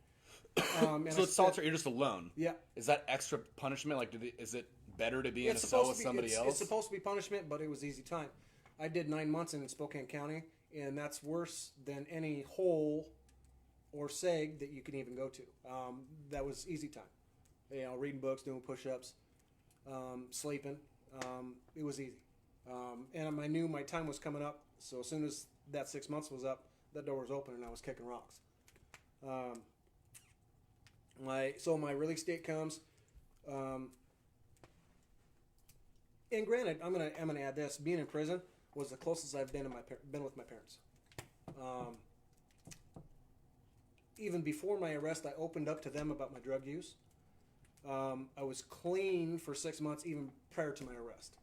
So it's solitary. You're just alone. Yeah. Is that extra punishment? Is it better to be in a cell with somebody else? It's supposed to be punishment, but it was easy time. I did 9 months in Spokane County, and that's worse than any hole or seg that you can even go to. That was easy time. Reading books, doing push-ups, sleeping. It was easy. And I knew my time was coming up, so as soon as that 6 months was up, that door was open, and I was kicking rocks. My release date comes. And granted, I'm gonna add this: being in prison was the closest I've been with my parents. Even before my arrest, I opened up to them about my drug use. I was clean for 6 months, even prior to my arrest,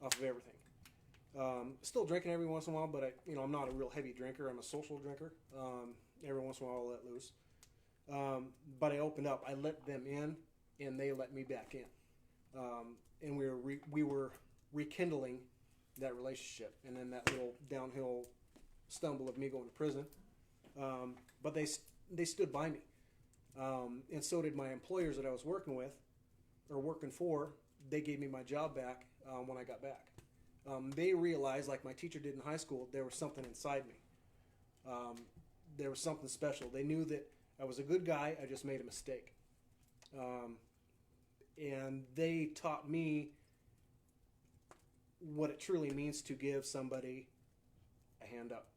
off of everything. Still drinking every once in a while, but I'm not a real heavy drinker. I'm a social drinker. Every once in a while, I'll let loose. But I opened up. I let them in, and they let me back in. And we were rekindling that relationship, and then that little downhill stumble of me going to prison. But they stood by me, and so did my employers that I was working with or working for. They gave me my job back when I got back. They realized, like my teacher did in high school, there was something inside me. There was something special. They knew that I was a good guy. I just made a mistake. And they taught me what it truly means to give somebody a hand up.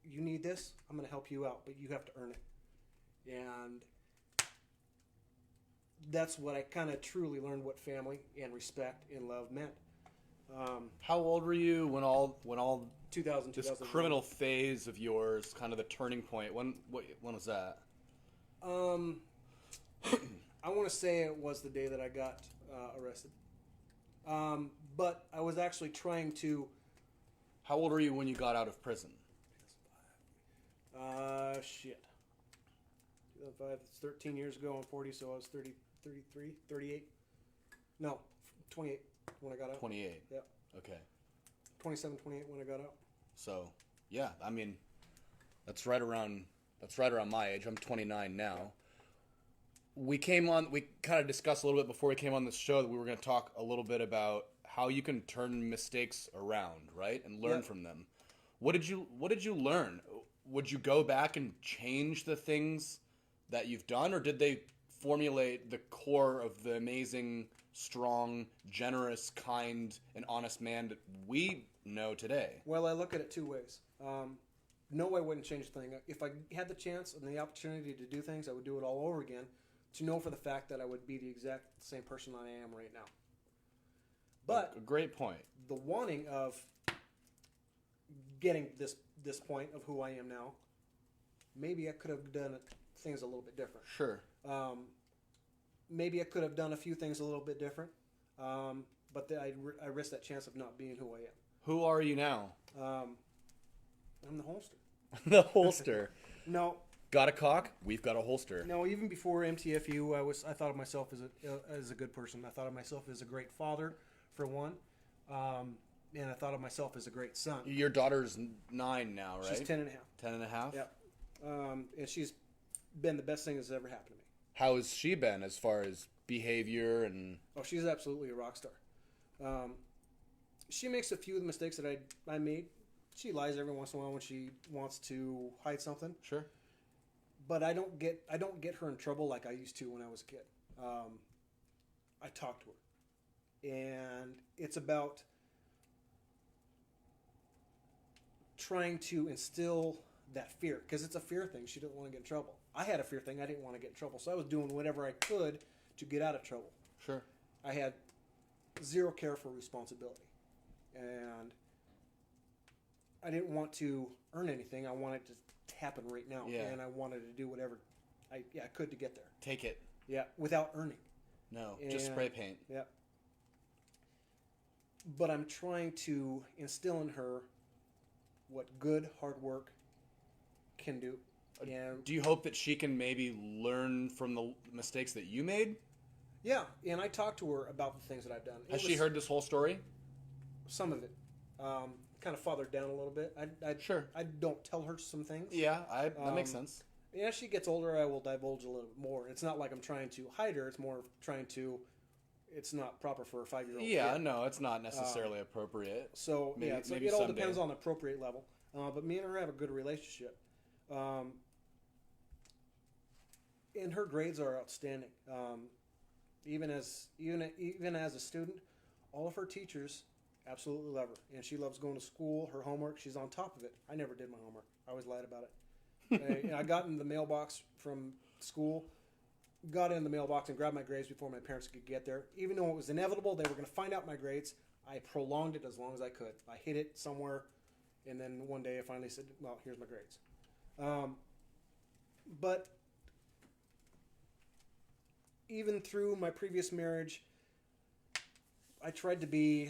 You need this, I'm going to help you out, but you have to earn it. And that's what I kind of truly learned what family and respect and love meant. How old were you when all 2000, this 2001. criminal phase of yours, kind of the turning point? When was that? I want to say it was the day that I got arrested. But I was actually trying to... How old were you when you got out of prison? Shit. 2005, it's 13 years ago. I'm 40, so I was 30, 33, 38. No, 28 when I got out. 28. Yeah. Okay. 27, 28 when I got out. So, yeah, I mean, that's right around my age. I'm 29 now. We kind of discussed a little bit before we came on this show that we were going to talk a little bit about how you can turn mistakes around, right? And learn from them. What did you learn? Would you go back and change the things that you've done, or did they formulate the core of the amazing, strong, generous, kind, and honest man that we know today? Well, I look at it two ways. No, I wouldn't change a thing. If I had the chance and the opportunity to do things, I would do it all over again, to know for the fact that I would be the exact same person I am right now. But a great point. The wanting of getting this point of who I am now, maybe I could have done things a little bit different. Sure. Maybe I could have done a few things a little bit different, but I risked that chance of not being who I am. Who are you now? I'm the holster. The holster. No. Got a cock? We've got a holster. No, even before MTFU, I thought of myself as a good person. I thought of myself as a great father, for one, and I thought of myself as a great son. Your daughter's 9 now, right? She's 10 and a half. 10 and a half? Yeah. And she's been the best thing that's ever happened to me. How has she been as far as behavior and... Oh, she's absolutely a rock star. She makes a few of the mistakes that I made. She lies every once in a while when she wants to hide something. Sure. But I don't get her in trouble like I used to when I was a kid. I talk to her, and it's about trying to instill that fear, because it's a fear thing. She didn't want to get in trouble. I had a fear thing. I didn't want to get in trouble, so I was doing whatever I could to get out of trouble. Sure. I had zero care for responsibility, and I didn't want to earn anything. I wanted it to happen right now, and I wanted to do whatever I could to get there. Take it. Yeah, without earning. No, just spray paint. Yeah. But I'm trying to instill in her what good, hard work can do. And do you hope that she can maybe learn from the mistakes that you made? Yeah, and I talked to her about the things that I've done. Has she heard this whole story? Some of it. Kind of fathered down a little bit. Sure. I don't tell her some things. Yeah, that makes sense. As she gets older, I will divulge a little bit more. It's not like I'm trying to hide her. It's more trying to... It's not proper for a 5-year-old Yeah, kid. No, it's not necessarily appropriate. So, maybe, yeah, maybe it all someday. depends on the appropriate level. But me and her have a good relationship. And her grades are outstanding. Even as a student, all of her teachers absolutely love her. And she loves going to school, her homework, she's on top of it. I never did my homework. I always lied about it. I got in the mailbox from school, got in the mailbox and grabbed my grades before my parents could get there. Even though it was inevitable, they were going to find out my grades. I prolonged it as long as I could. I hid it somewhere, and then one day I finally said, well, here's my grades. But even through my previous marriage, I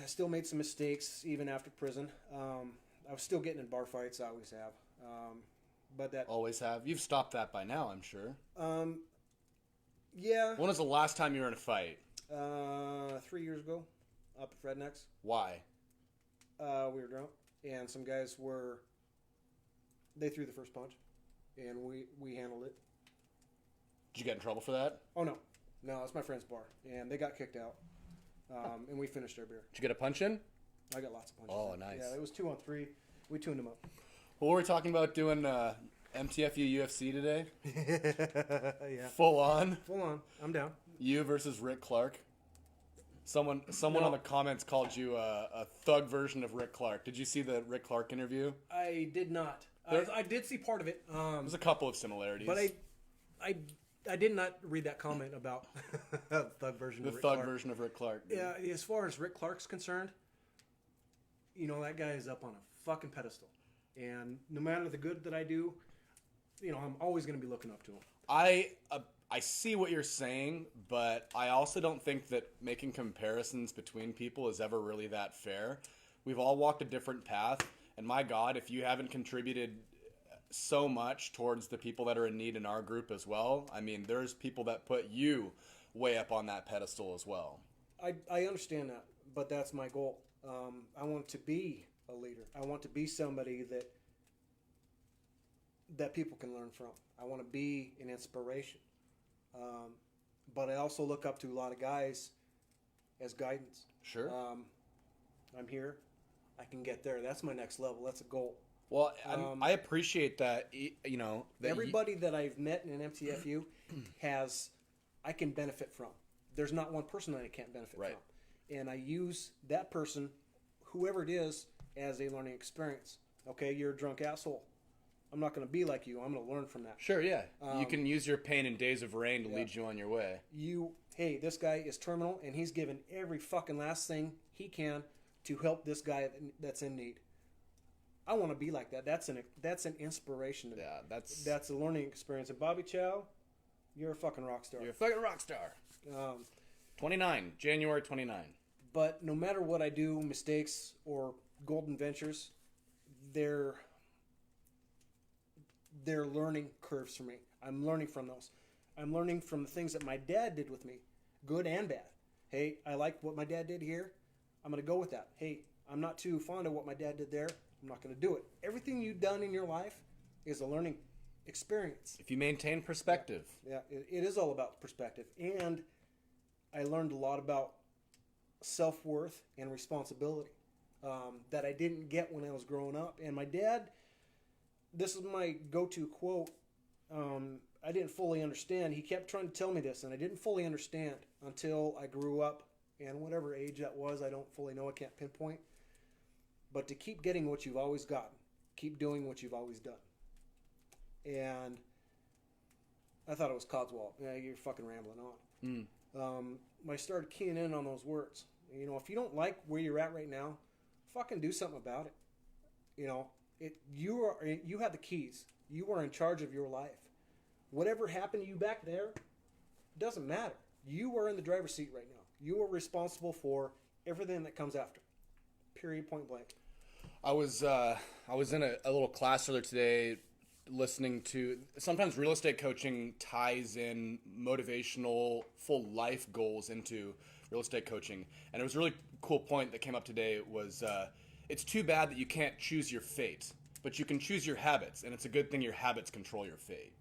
still made some mistakes even after prison. I was still getting in bar fights. I always have. But that always have. You've stopped that by now, I'm sure. Yeah. When was the last time you were in a fight? 3 years ago, up at Rednecks. Why? We were drunk, and some guys they threw the first punch, and we handled it. Did you get in trouble for that? Oh, no. No, it's my friend's bar, and they got kicked out, and we finished our beer. Did you get a punch in? I got lots of punches. Oh, nice. Yeah, it was 2-on-3. We tuned them up. Well, we're talking about doing MTFU UFC today. Yeah. Full on. Full on. I'm down. You versus Rick Clark. Someone on the comments called you a thug version of Rick Clark. Did you see the Rick Clark interview? I did not. I did see part of it. There's a couple of similarities. But I did not read that comment about the thug version of Rick Clark. Version of Rick Clark. Yeah, as far as Rick Clark's concerned, you know, that guy is up on a fucking pedestal. And no matter the good that I do, you know, I'm always going to be looking up to him. I see what you're saying, but I also don't think that making comparisons between people is ever really that fair. We've all walked a different path, and my God, if you haven't contributed so much towards the people that are in need in our group as well, I mean, there's people that put you way up on that pedestal as well. I understand that, but that's my goal. I want to be a leader. I want to be somebody that people can learn from. I want to be an inspiration. But I also look up to a lot of guys as guidance. Sure. I'm here. I can get there. That's my next level. That's a goal. Well, I appreciate that, you know. That everybody that I've met in an MTFU I can benefit from. There's not one person that I can't benefit from. And I use that person, whoever it is, as a learning experience. Okay, you're a drunk asshole. I'm not going to be like you. I'm going to learn from that. Sure, yeah. You can use your pain in days of rain to lead you on your way. Hey, this guy is terminal, and he's given every fucking last thing he can to help this guy that's in need. I want to be like that. That's an inspiration to me. Yeah, that's a learning experience. And Bobby Chow, you're a fucking rock star. You're a fucking rock star. 29, January 29. But no matter what I do, mistakes or golden ventures, they're learning curves for me. I'm learning from those. I'm learning from the things that my dad did with me, good and bad. Hey, I like what my dad did here. I'm going to go with that. Hey, I'm not too fond of what my dad did there. I'm not going to do it. Everything you've done in your life is a learning experience. If you maintain perspective. Yeah, it is all about perspective. And I learned a lot about self-worth and responsibility that I didn't get when I was growing up. And my dad, this is my go-to quote. I didn't fully understand. He kept trying to tell me this, and I didn't fully understand until I grew up. And whatever age that was, I don't fully know. I can't pinpoint. But to keep getting what you've always gotten. Keep doing what you've always done. And I thought it was Codswallop. Yeah, you're fucking rambling on. I started keying in on those words. You know, if you don't like where you're at right now, fucking do something about it. You know, you have the keys. You are in charge of your life. Whatever happened to you back there, doesn't matter. You are in the driver's seat right now. You are responsible for everything that comes after. Period, point blank. I was in a little class earlier today listening to, sometimes real estate coaching ties in motivational full life goals into real estate coaching. And it was a really cool point that came up today was it's too bad that you can't choose your fate, but you can choose your habits. And it's a good thing your habits control your fate.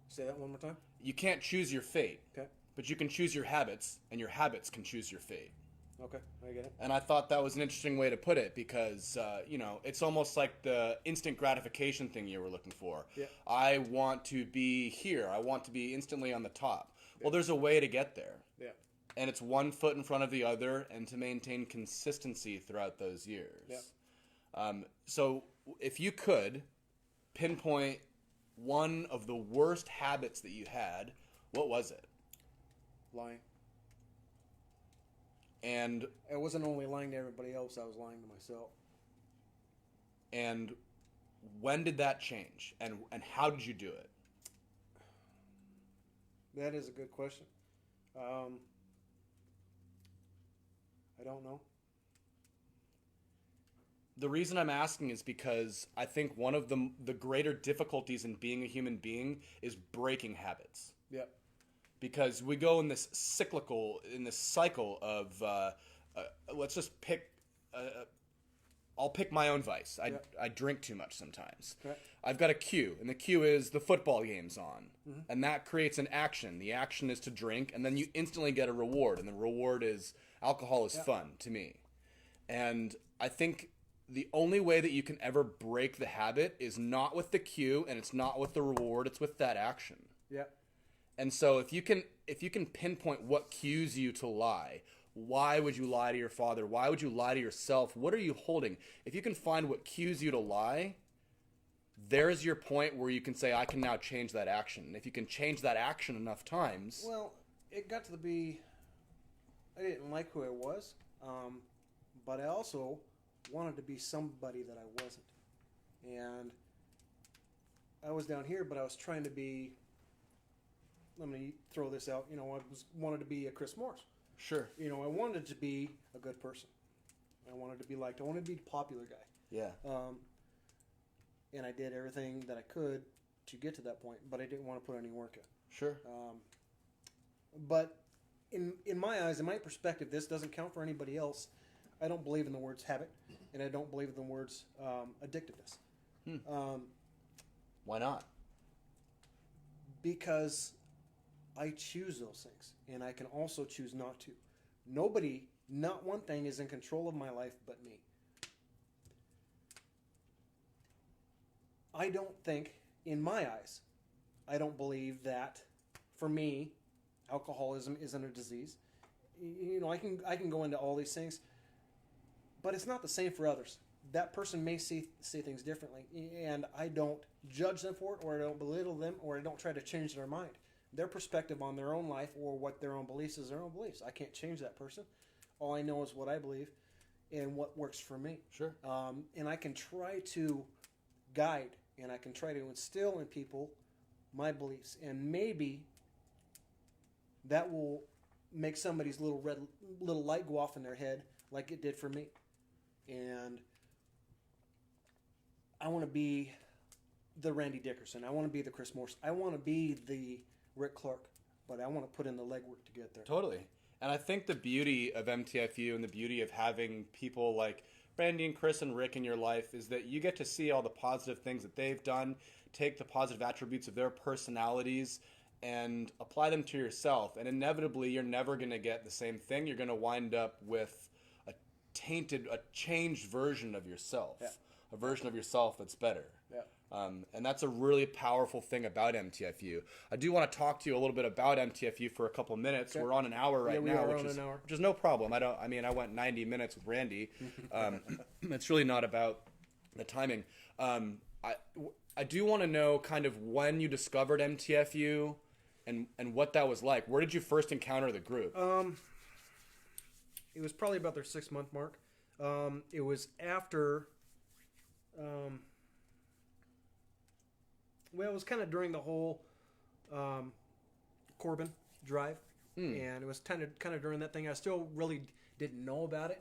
Say that one more time. You can't choose your fate. Okay. But you can choose your habits, and your habits can choose your fate. Okay, I get it. And I thought that was an interesting way to put it because, you know, it's almost like the instant gratification thing you were looking for. Yeah. I want to be here. I want to be instantly on the top. Yeah. Well, there's a way to get there. Yeah. And it's one foot in front of the other and to maintain consistency throughout those years. Yeah. So if you could pinpoint one of the worst habits that you had, what was it? Lying. And I wasn't only lying to everybody else, I was lying to myself. And when did that change? And how did you do it? That is a good question. I don't know. The reason I'm asking is because I think one of the greater difficulties in being a human being is breaking habits. Yep. Because we go in this cycle of, let's just pick, I'll pick my own vice. I drink too much sometimes. Okay. I've got a cue, and the cue is the football game's on. Mm-hmm. And that creates an action. The action is to drink, and then you instantly get a reward. And the reward is, alcohol is fun to me. And I think the only way that you can ever break the habit is not with the cue, and it's not with the reward, it's with that action. Yeah. And so if you can pinpoint what cues you to lie, Why would you lie to your father? Why would you lie to yourself? What are you holding? If you can find what cues you to lie, there's your point where you can say, I can now change that action. And if you can change that action enough times... Well, it got to be... I didn't like who I was, but I also wanted to be somebody that I wasn't. And I was down here, but I was trying to be... Let me throw this out. You know, wanted to be a Chris Morris. Sure. You know, I wanted to be a good person. I wanted to be liked. I wanted to be the popular guy. Yeah. And I did everything that I could to get to that point, but I didn't want to put any work in. Sure. But in my eyes, in my perspective, this doesn't count for anybody else. I don't believe in the words habit, and I don't believe in the words addictiveness. Why not? Because I choose those things, and I can also choose not to. Nobody, not one thing, is in control of my life but me. I don't think, in my eyes, I don't believe that, for me, alcoholism isn't a disease. You know, I can go into all these things, but it's not the same for others. That person may see things differently, and I don't judge them for it, or I don't belittle them, or I don't try to change their mind. Their perspective on their own life or what their own beliefs is their own beliefs. I can't change that person. All I know is what I believe and what works for me. Sure. And I can try to guide and I can try to instill in people my beliefs. And maybe that will make somebody's little light go off in their head like it did for me. And I want to be the Randy Dickerson. I want to be the Chris Morris. I want to be the Rick Clark, but I want to put in the legwork to get there. Totally. And I think the beauty of MTFU and the beauty of having people like Randy and Chris and Rick in your life is that you get to see all the positive things that they've done, take the positive attributes of their personalities, and apply them to yourself. And inevitably, you're never going to get the same thing. You're going to wind up with a changed version of yourself, a version of yourself that's better. Yeah. And that's a really powerful thing about MTFU. I do want to talk to you a little bit about MTFU for a couple minutes. Okay. We're on an hour right now, which is no problem. I went 90 minutes with Randy. It's really not about the timing. I do want to know kind of when you discovered MTFU and what that was like. Where did you first encounter the group? It was probably about their 6-month mark. It was after... Well, it was kind of during the whole Corbin drive, and it was kind of during that thing. I still really didn't know about it,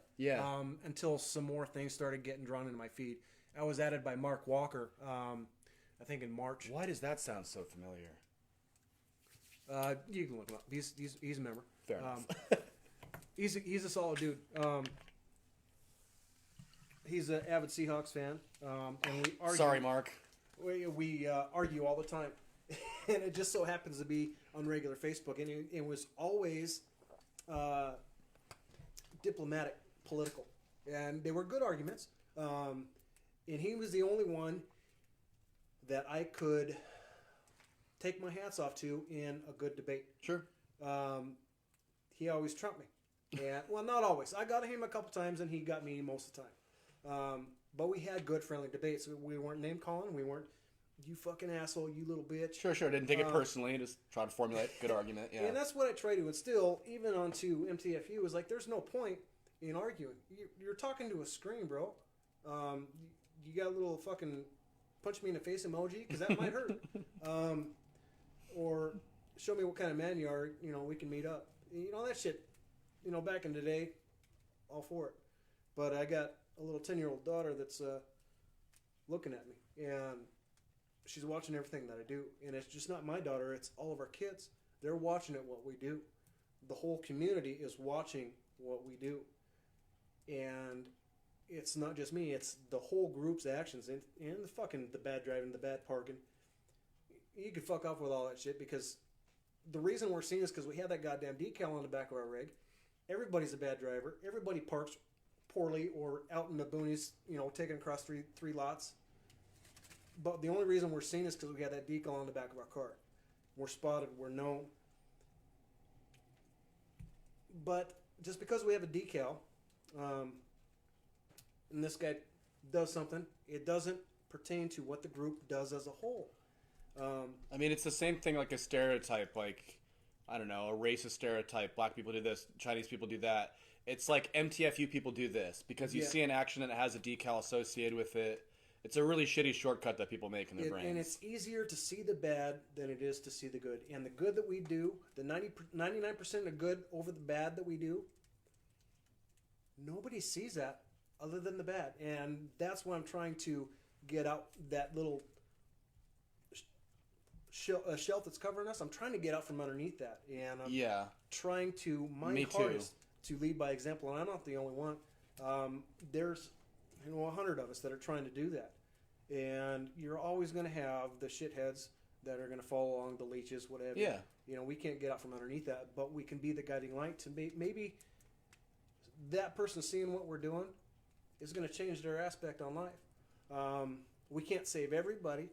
until some more things started getting drawn into my feed. I was added by Mark Walker, I think in March. Why does that sound so familiar? You can look him up. He's a member. Fair enough. He's a solid dude. He's an avid Seahawks fan, and we argue. Sorry, Mark. We argue all the time, and it just so happens to be on regular Facebook, and it was always diplomatic, political, and they were good arguments. And he was the only one that I could take my hats off to in a good debate. Sure. He always trumped me, and well, not always. I got him a couple times, and he got me most of the time. But we had good, friendly debates. We weren't name calling. We weren't, you fucking asshole, you little bitch. Sure. Didn't take it personally. Just try to formulate a good argument. Yeah. And that's what I try to instill, even onto MTFU, is like, there's no point in arguing. You're talking to a screen, bro. You got a little fucking punch me in the face emoji, because that might hurt. Or show me what kind of man you are. We can meet up. That shit. Back in the day, all for it. But I got a little 10-year-old daughter that's looking at me, and she's watching everything that I do. And it's just not my daughter, it's all of our kids. They're watching it, what we do. The whole community is watching what we do. And it's not just me, it's the whole group's actions, and the bad driving, the bad parking. You could fuck off with all that shit, because the reason we're seen is because we have that goddamn decal on the back of our rig. Everybody's a bad driver. Everybody parks poorly or out in the boonies, taking across three lots. But the only reason we're seen is because we have that decal on the back of our car. We're spotted. We're known. But just because we have a decal, and this guy does something, it doesn't pertain to what the group does as a whole. I mean, it's the same thing like a stereotype, like, I don't know, a racist stereotype. Black people do this, Chinese people do that. It's like MTFU people do this because you see an action and it has a decal associated with it. It's a really shitty shortcut that people make in their brains. And it's easier to see the bad than it is to see the good. And the good that we do, the 99% of good over the bad that we do, nobody sees that other than the bad. And that's why I'm trying to get out that little shelf that's covering us. I'm trying to get out from underneath that. And I'm trying to, my hardest, to lead by example. And I'm not the only one. There's 100 of us that are trying to do that. And you're always going to have the shitheads that are going to follow along, the leeches, whatever. Yeah. We can't get out from underneath that, but we can be the guiding light to maybe that person seeing what we're doing is going to change their aspect on life. We can't save everybody,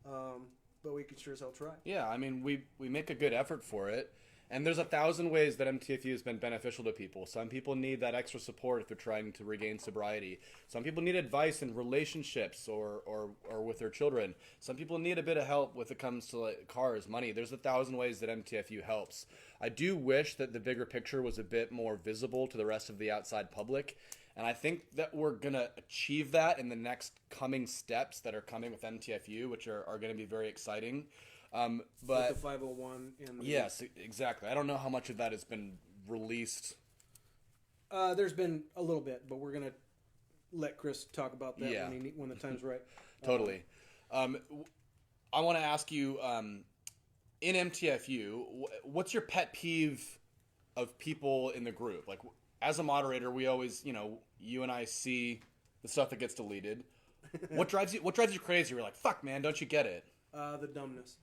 but we can sure as hell try. Yeah, I mean, we make a good effort for it. And there's 1,000 ways that MTFU has been beneficial to people. Some people need that extra support if they're trying to regain sobriety. Some people need advice in relationships or with their children. Some people need a bit of help when it comes to like cars, money. There's 1,000 ways that MTFU helps. I do wish that the bigger picture was a bit more visible to the rest of the outside public. And I think that we're going to achieve that in the next coming steps that are coming with MTFU, which are going to be very exciting. But with the 501 and yes, exactly. I don't know how much of that has been released. There's been a little bit, but we're gonna let Chris talk about that when the time's right. Totally. I want to ask you, in MTFU, what's your pet peeve of people in the group? Like, as a moderator, we always, you and I see the stuff that gets deleted. What drives you crazy? You're like, fuck, man, don't you get it? The dumbness.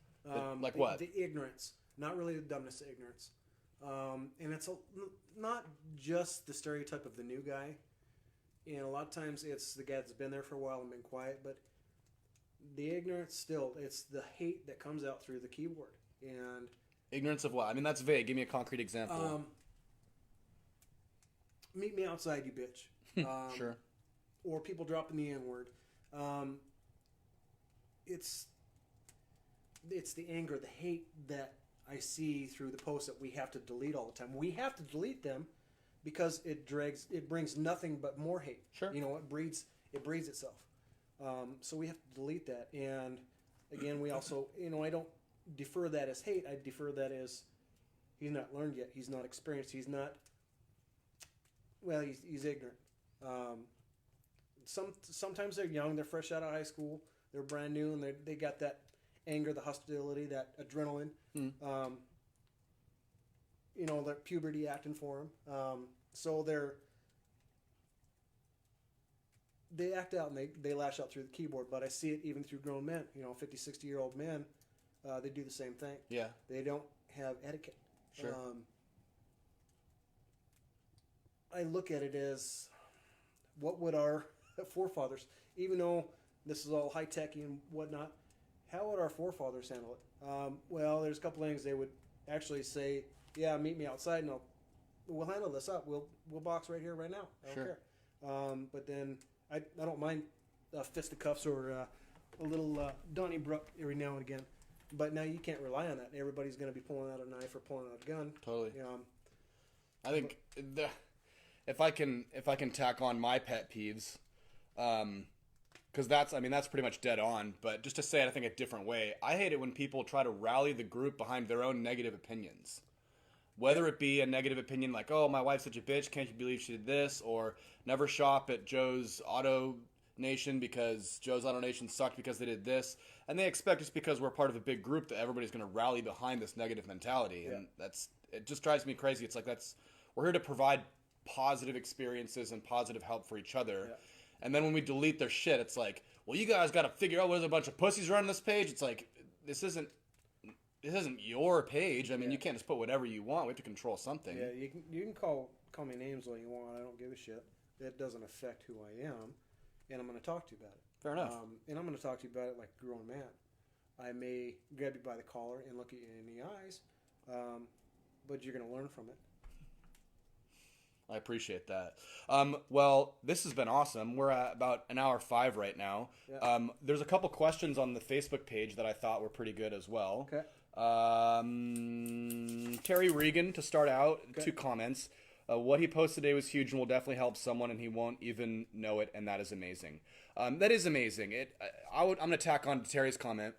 Like what? The ignorance. Not really the dumbness, the ignorance. And it's not just the stereotype of the new guy. And a lot of times it's the guy that's been there for a while and been quiet. But the ignorance still, it's the hate that comes out through the keyboard. And ignorance of what? I mean, that's vague. Give me a concrete example. Meet me outside, you bitch. Sure. Or people dropping the N-word. It's the anger, the hate that I see through the posts that we have to delete all the time. We have to delete them because it brings nothing but more hate. Sure. It breeds itself. So we have to delete that. And again, we also, I don't defer that as hate. I defer that as he's not learned yet. He's not experienced. He's not, he's ignorant. Sometimes they're young. They're fresh out of high school. They're brand new, and they got that anger, the hostility, that adrenaline, that puberty acting for them. So they act out and they lash out through the keyboard. But I see it even through grown men, 50, 60-year-old men. They do the same thing. Yeah. They don't have etiquette. Sure. I look at it as, what would our forefathers, even though this is all high-tech and whatnot, how would our forefathers handle it? Well, there's a couple things they would actually say. Yeah, meet me outside, and we'll handle this up. We'll box right here, right now. I don't care. But then I don't mind fisticuffs or a little Donnybrook every now and again. But now you can't rely on that. Everybody's going to be pulling out a knife or pulling out a gun. Totally. I think if I can tack on my pet peeves. Because that's pretty much dead on. But just to say it, I think, a different way. I hate it when people try to rally the group behind their own negative opinions. Whether it be a negative opinion like, oh, my wife's such a bitch, can't you believe she did this? Or never shop at Joe's Auto Nation because Joe's Auto Nation sucked because they did this. And they expect just because we're part of a big group that everybody's going to rally behind this negative mentality. And it just drives me crazy. It's like we're here to provide positive experiences and positive help for each other. Yeah. And then when we delete their shit, it's like, well, you guys got to figure out there's a bunch of pussies running this page. It's like, this isn't your page. I mean, you can't just put whatever you want. We have to control something. Yeah, you can call me names all you want. I don't give a shit. It doesn't affect who I am, and I'm going to talk to you about it. Fair enough. And I'm going to talk to you about it like a grown man. I may grab you by the collar and look at you in the eyes, but you're going to learn from it. I appreciate that. Well, this has been awesome. We're at about an hour 5 right now. Yeah. There's a couple questions on the Facebook page that I thought were pretty good as well. Okay. Terry Regan, to start out, Okay. 2 comments. What he posted today was huge and will definitely help someone, and he won't even know it, and that is amazing. That is amazing. I'm going to tack on to Terry's comment.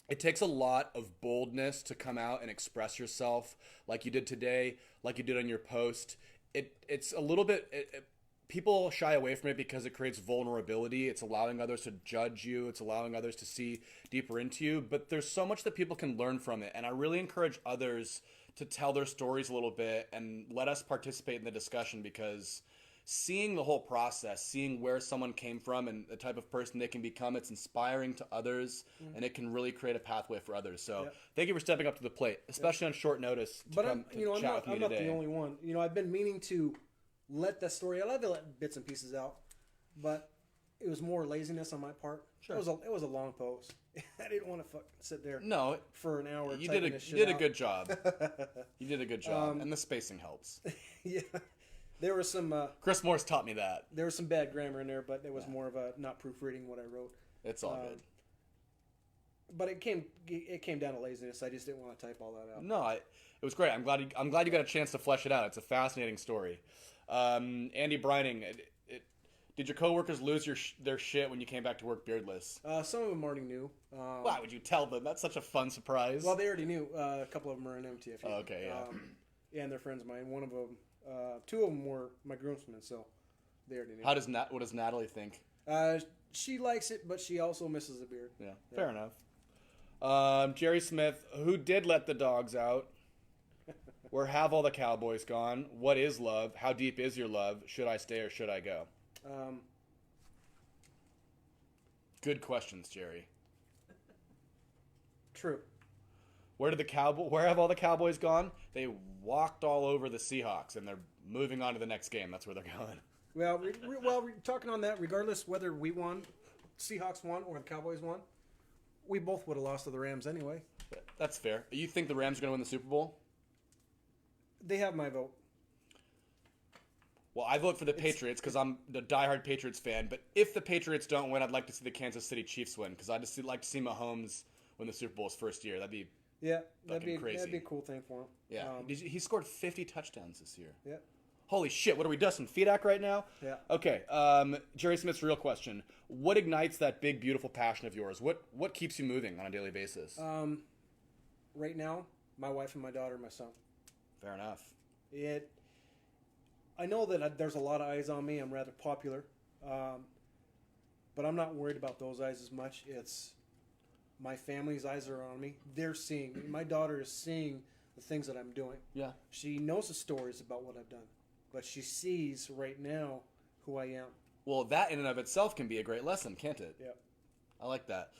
It takes a lot of boldness to come out and express yourself like you did today, like you did on your post. It's a little bit... people shy away from it because it creates vulnerability. It's allowing others to judge you. It's allowing others to see deeper into you. But there's so much that people can learn from it. And I really encourage others to tell their stories a little bit and let us participate in the discussion, because seeing the whole process, seeing where someone came from and the type of person they can become, it's inspiring to others, and it can really create a pathway for others. So thank you for stepping up to the plate, especially on short notice to But come to I'm chat not, with me I'm not today. the only one. I've been meaning to let that story. I love to let bits and pieces out, but it was more laziness on my part. Sure. It was a long post. I didn't want to fucking sit there No, for an hour. you typing did a this you shit did a out. good job. You did a good job, and the spacing helps. Yeah, there was some Chris Morse taught me that. there was some bad grammar in there, but it was more of a not proofreading what I wrote. It's all good. But it came down to laziness. I just didn't want to type all that out. No, it was great. I'm glad you got a chance to flesh it out. It's a fascinating story. Andy Brining, did your coworkers lose their shit when you came back to work beardless? Some of them already knew. Why would you tell them? That's such a fun surprise. Well, they already knew. A couple of them are in MTFU. Oh, okay, yeah. Yeah, and they're friends of mine. One of them, 2 of them were my groomsmen, so they already knew. What does Natalie think? She likes it, but she also misses the beard. Yeah, fair enough. Jerry Smith, who did let the dogs out? Where have all the cowboys gone? What is love? How deep is your love? Should I stay or should I go? Good questions, Jerry. True. Where have all the Cowboys gone? They walked all over the Seahawks, and they're moving on to the next game. That's where they're going. Well, we're talking on that, regardless whether we won, Seahawks won, or the Cowboys won, we both would have lost to the Rams anyway. That's fair. You think the Rams are going to win the Super Bowl? They have my vote. Well, I vote for the Patriots because I'm the diehard Patriots fan. But if the Patriots don't win, I'd like to see the Kansas City Chiefs win, because I'd just like to see Mahomes win the Super Bowl his first year. That'd be That'd crazy. be a cool thing for him. Yeah. He scored 50 touchdowns this year. Yeah. Holy shit, what are we, Dustin Fedak right now? Yeah. Okay, Jerry Smith's real question. What ignites that big, beautiful passion of yours? What keeps you moving on a daily basis? Right now, my wife and my daughter and my son. Fair enough. I know that there's a lot of eyes on me. I'm rather popular. But I'm not worried about those eyes as much. It's my family's eyes are on me. They're seeing. My daughter is seeing the things that I'm doing. Yeah. She knows the stories about what I've done. But she sees right now who I am. Well, that in and of itself can be a great lesson, can't it? Yeah. I like that.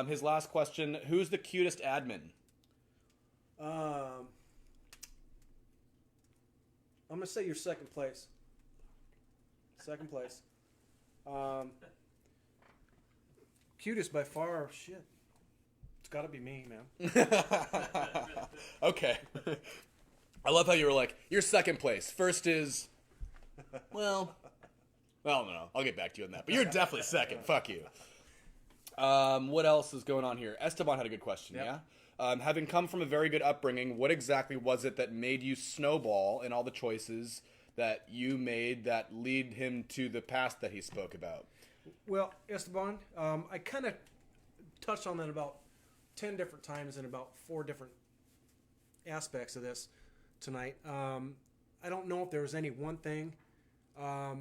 His last question, who's the cutest admin? I'm going to say you're second place. Second place. Cutest by far, shit. It's got to be me, man. Okay. I love how you were like, you're second place. First is, well, no. I'll get back to you on that. But you're definitely second. Fuck you. What else is going on here? Esteban had a good question, Yep. yeah? Having come from a very good upbringing, what exactly was it that made you snowball in all the choices that you made that lead him to the past that he spoke about? Well, Esteban, I kind of touched on that about 10 different times in about 4 different aspects of this tonight. I don't know if there was any one thing. I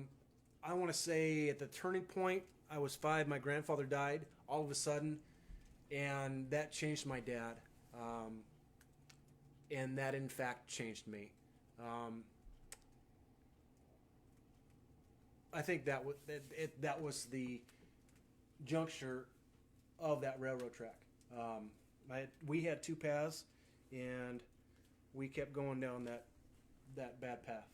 want to say at the turning point, I was 5, my grandfather died all of a sudden, and that changed my dad. And that, in fact, changed me. I think that was the juncture of that railroad track. We had 2 paths, and we kept going down that bad path,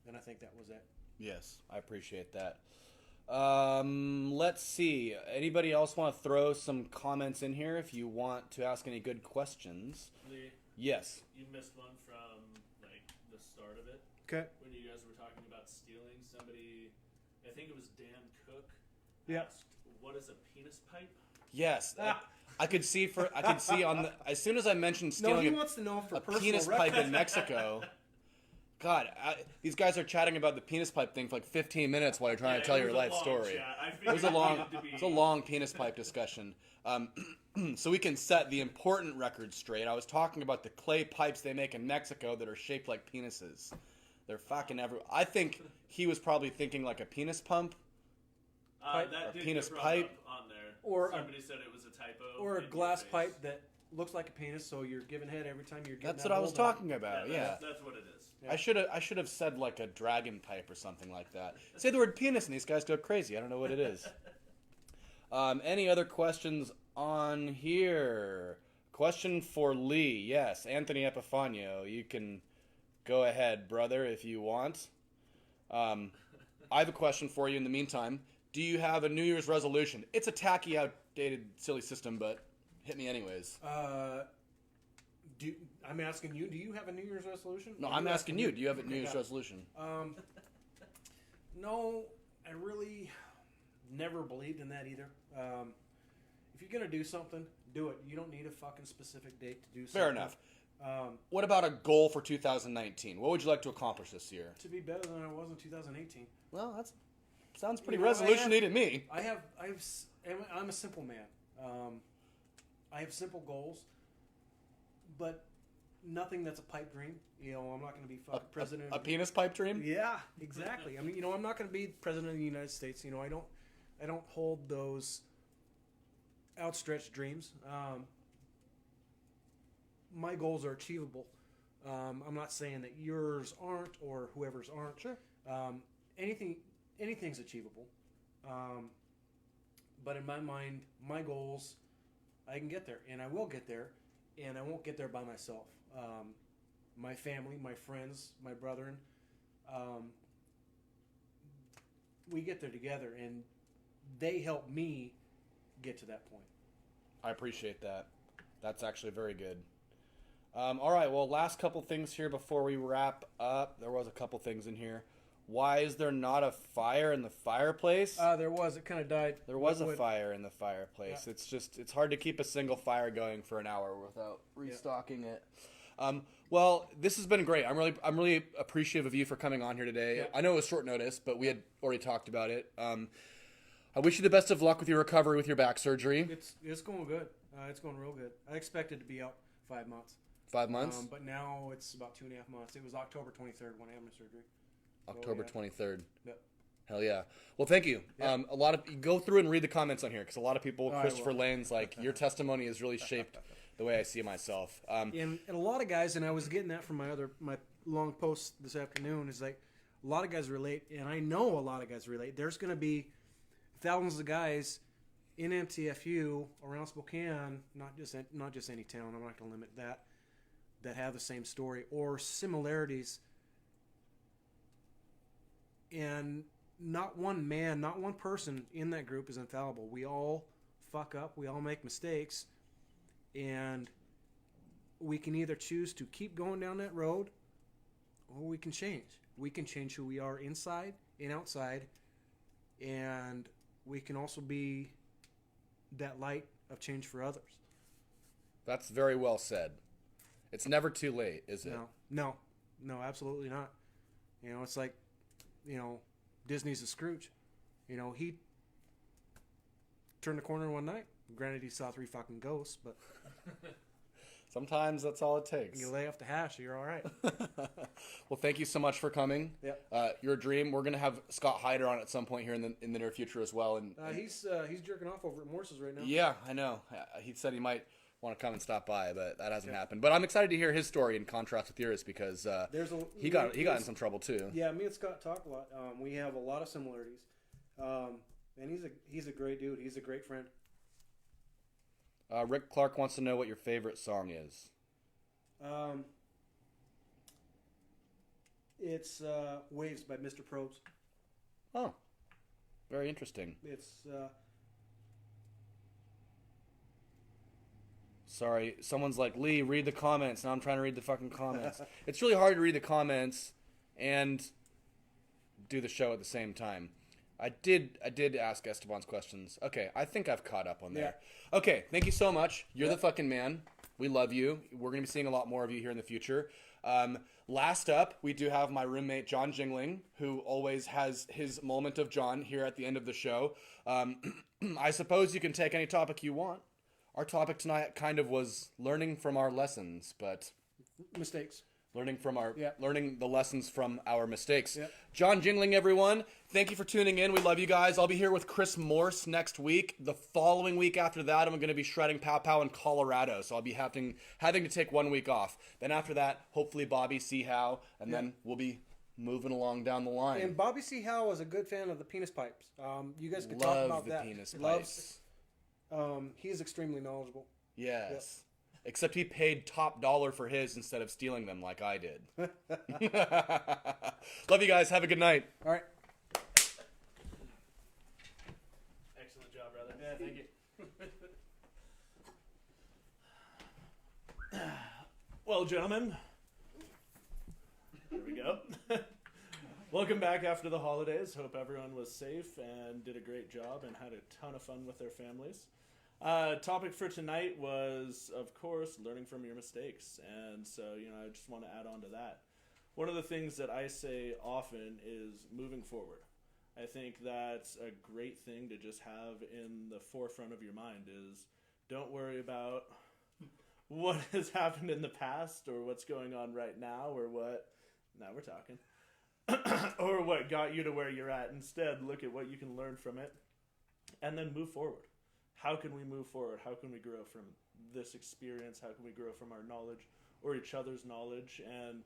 and I think that was it. Yes, I appreciate that. Let's see. Anybody else want to throw some comments in here if you want to ask any good questions? Lee, Yes. you missed one from like the start of it Okay. when you guys were talking about stealing. Somebody, I think it was Dan Cook, Yeah. asked, "What is a penis pipe?" Yes. I could see on the as soon as I mentioned No, stealing he wants to know for a personal penis reference. pipe in Mexico. God, these guys are chatting about the penis pipe thing for like 15 minutes while you're trying to tell it your was a life long story. chat. I It was a figured long, needed to be- it was a long penis pipe discussion. So we can set the important record straight. I was talking about the clay pipes they make in Mexico that are shaped like penises. They're fucking everywhere. I think he was probably thinking like a penis pump. Pipe? That Or did penis get brought pipe? up on there. Or somebody said it was a typo. Or a in your glass face. pipe that looks like a penis, so you're giving head every time you're getting That's that what I was hold on. talking about. Yeah. That's what it is. I should have said like a dragon pipe or something like that. Say the word penis and these guys go crazy. I don't know what it is. Any other questions on here? Question for Lee. Yes, Anthony Epifanio. You can go ahead, brother, if you want. I have a question for you in the meantime. Do you have a New Year's resolution? It's a tacky, outdated, silly system, but hit me anyways. I'm asking you, do you have a New Year's resolution? No, Or I'm asking you. Do you have a New Okay, Year's got it. resolution? No, I really never believed in that either. If you're going to do something, do it. You don't need a fucking specific date to do something. Fair enough. What about a goal for 2019? What would you like to accomplish this year? To be better than I was in 2018. Well, that sounds pretty You know, resolution-y to me. I'm a simple man. I have simple goals, but nothing that's a pipe dream. You know, I'm not going to be fucking president. A penis pipe dream? Yeah, exactly. I mean, you know, I'm not going to be president of the United States. You know, I don't hold those outstretched dreams. My goals are achievable. I'm not saying that yours aren't or whoever's aren't. Sure. Anything's achievable. But in my mind, my goals, I can get there, and I will get there, and I won't get there by myself. My family, my friends, my brethren, we get there together, and they help me get to that point. I appreciate that. That's actually very good. All right, well, last couple things here before we wrap up. There was a couple things in here. Why is there not a fire in the fireplace? There was. It kind of died. There was a Wood. fire in the fireplace. Yeah. It's hard to keep a single fire going for an hour without restocking it. Well, this has been great. I'm really appreciative of you for coming on here today. Yeah. I know it was short notice, but we had already talked about it. I wish you the best of luck with your recovery with your back surgery. It's going good. It's going real good. I expected to be out 5 months. 5 months? But now it's about 2.5 months. It was October 23rd when I had my surgery. October yeah. 23rd. Yep. Hell yeah. Well, thank you. Yeah. A lot of you go through and read the comments on here because a lot of people, I Christopher will. Lane's like, your testimony has really shaped the way I see myself. And a lot of guys, and I was getting that from my long post this afternoon, is like a lot of guys relate, and I know a lot of guys relate. There's going to be thousands of guys in MTFU around Spokane, not just any town. I'm not going to limit that have the same story or similarities. And not one man, not one person in that group is infallible. We all fuck up. We all make mistakes. And we can either choose to keep going down that road or we can change. We can change who we are inside and outside. And we can also be that light of change for others. That's very well said. It's never too late, is it? No, absolutely not. You know, it's like, Disney's a Scrooge. He turned the corner one night. Granted, he saw 3 fucking ghosts, but Sometimes that's all it takes. you lay off the hash, you're all right. Well, thank you so much for coming. Yep. You're a dream. We're gonna have Scott Hyder on at some point here in the near future as well. And He's jerking off over at Morse's right now. yeah, I know. He said he might want to come and stop by, but that hasn't happened. But I'm excited to hear his story in contrast with yours because he got in some trouble too. Yeah, me and Scott talk a lot. We have a lot of similarities, and he's a great dude. He's a great friend. Rick Clark wants to know what your favorite song is. It's Waves by Mr. Probst. Oh, very interesting. It's Sorry, someone's like, Lee, read the comments. Now I'm trying to read the fucking comments. It's really hard to read the comments and do the show at the same time. I did ask Esteban's questions. Okay, I think I've caught up on there. Yeah. Okay, thank you so much. You're the fucking man. We love you. We're going to be seeing a lot more of you here in the future. Last up, we do have my roommate, John Jingling, who always has his moment of John here at the end of the show. I suppose you can take any topic you want. Our topic tonight kind of was learning from our lessons, but... Mistakes. Learning the lessons from our mistakes. Yep. John Jingling, everyone. Thank you for tuning in. We love you guys. I'll be here with Chris Morse next week. The following week after that, I'm going to be shredding Pow Pow in Colorado. So I'll be having to take 1 week off. Then after that, hopefully Bobby, see how, and then we'll be moving along down the line. And Bobby C. Howe was a good fan of the penis pipes. You guys could talk about that. Love the penis pipes. He's extremely knowledgeable. Yes. Yep. Except he paid top dollar for his instead of stealing them like I did. Love you guys. Have a good night. All right. Excellent job, brother. Yeah, thank you. Well, gentlemen, here we go. Welcome back after the holidays. Hope everyone was safe and did a great job and had a ton of fun with their families. Topic for tonight was, of course, learning from your mistakes. And so, I just want to add on to that. One of the things that I say often is moving forward. I think that's a great thing to just have in the forefront of your mind is don't worry about what has happened in the past or what's going on right now or what, now we're talking, or what got you to where you're at. Instead, look at what you can learn from it and then move forward. How can we move forward? How can we grow from this experience? How can we grow from our knowledge or each other's knowledge? And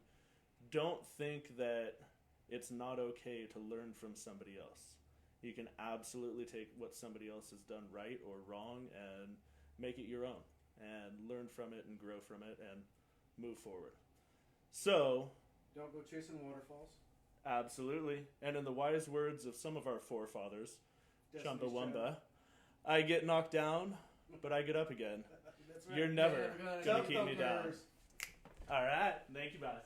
don't think that it's not okay to learn from somebody else. You can absolutely take what somebody else has done right or wrong and make it your own and learn from it and grow from it and move forward. So, don't go chasing waterfalls. Absolutely. And in the wise words of some of our forefathers, Chumbawamba, I get knocked down, but I get up again. That's right. You're never going to keep me down. Jumpers. All right. Thank you, boss.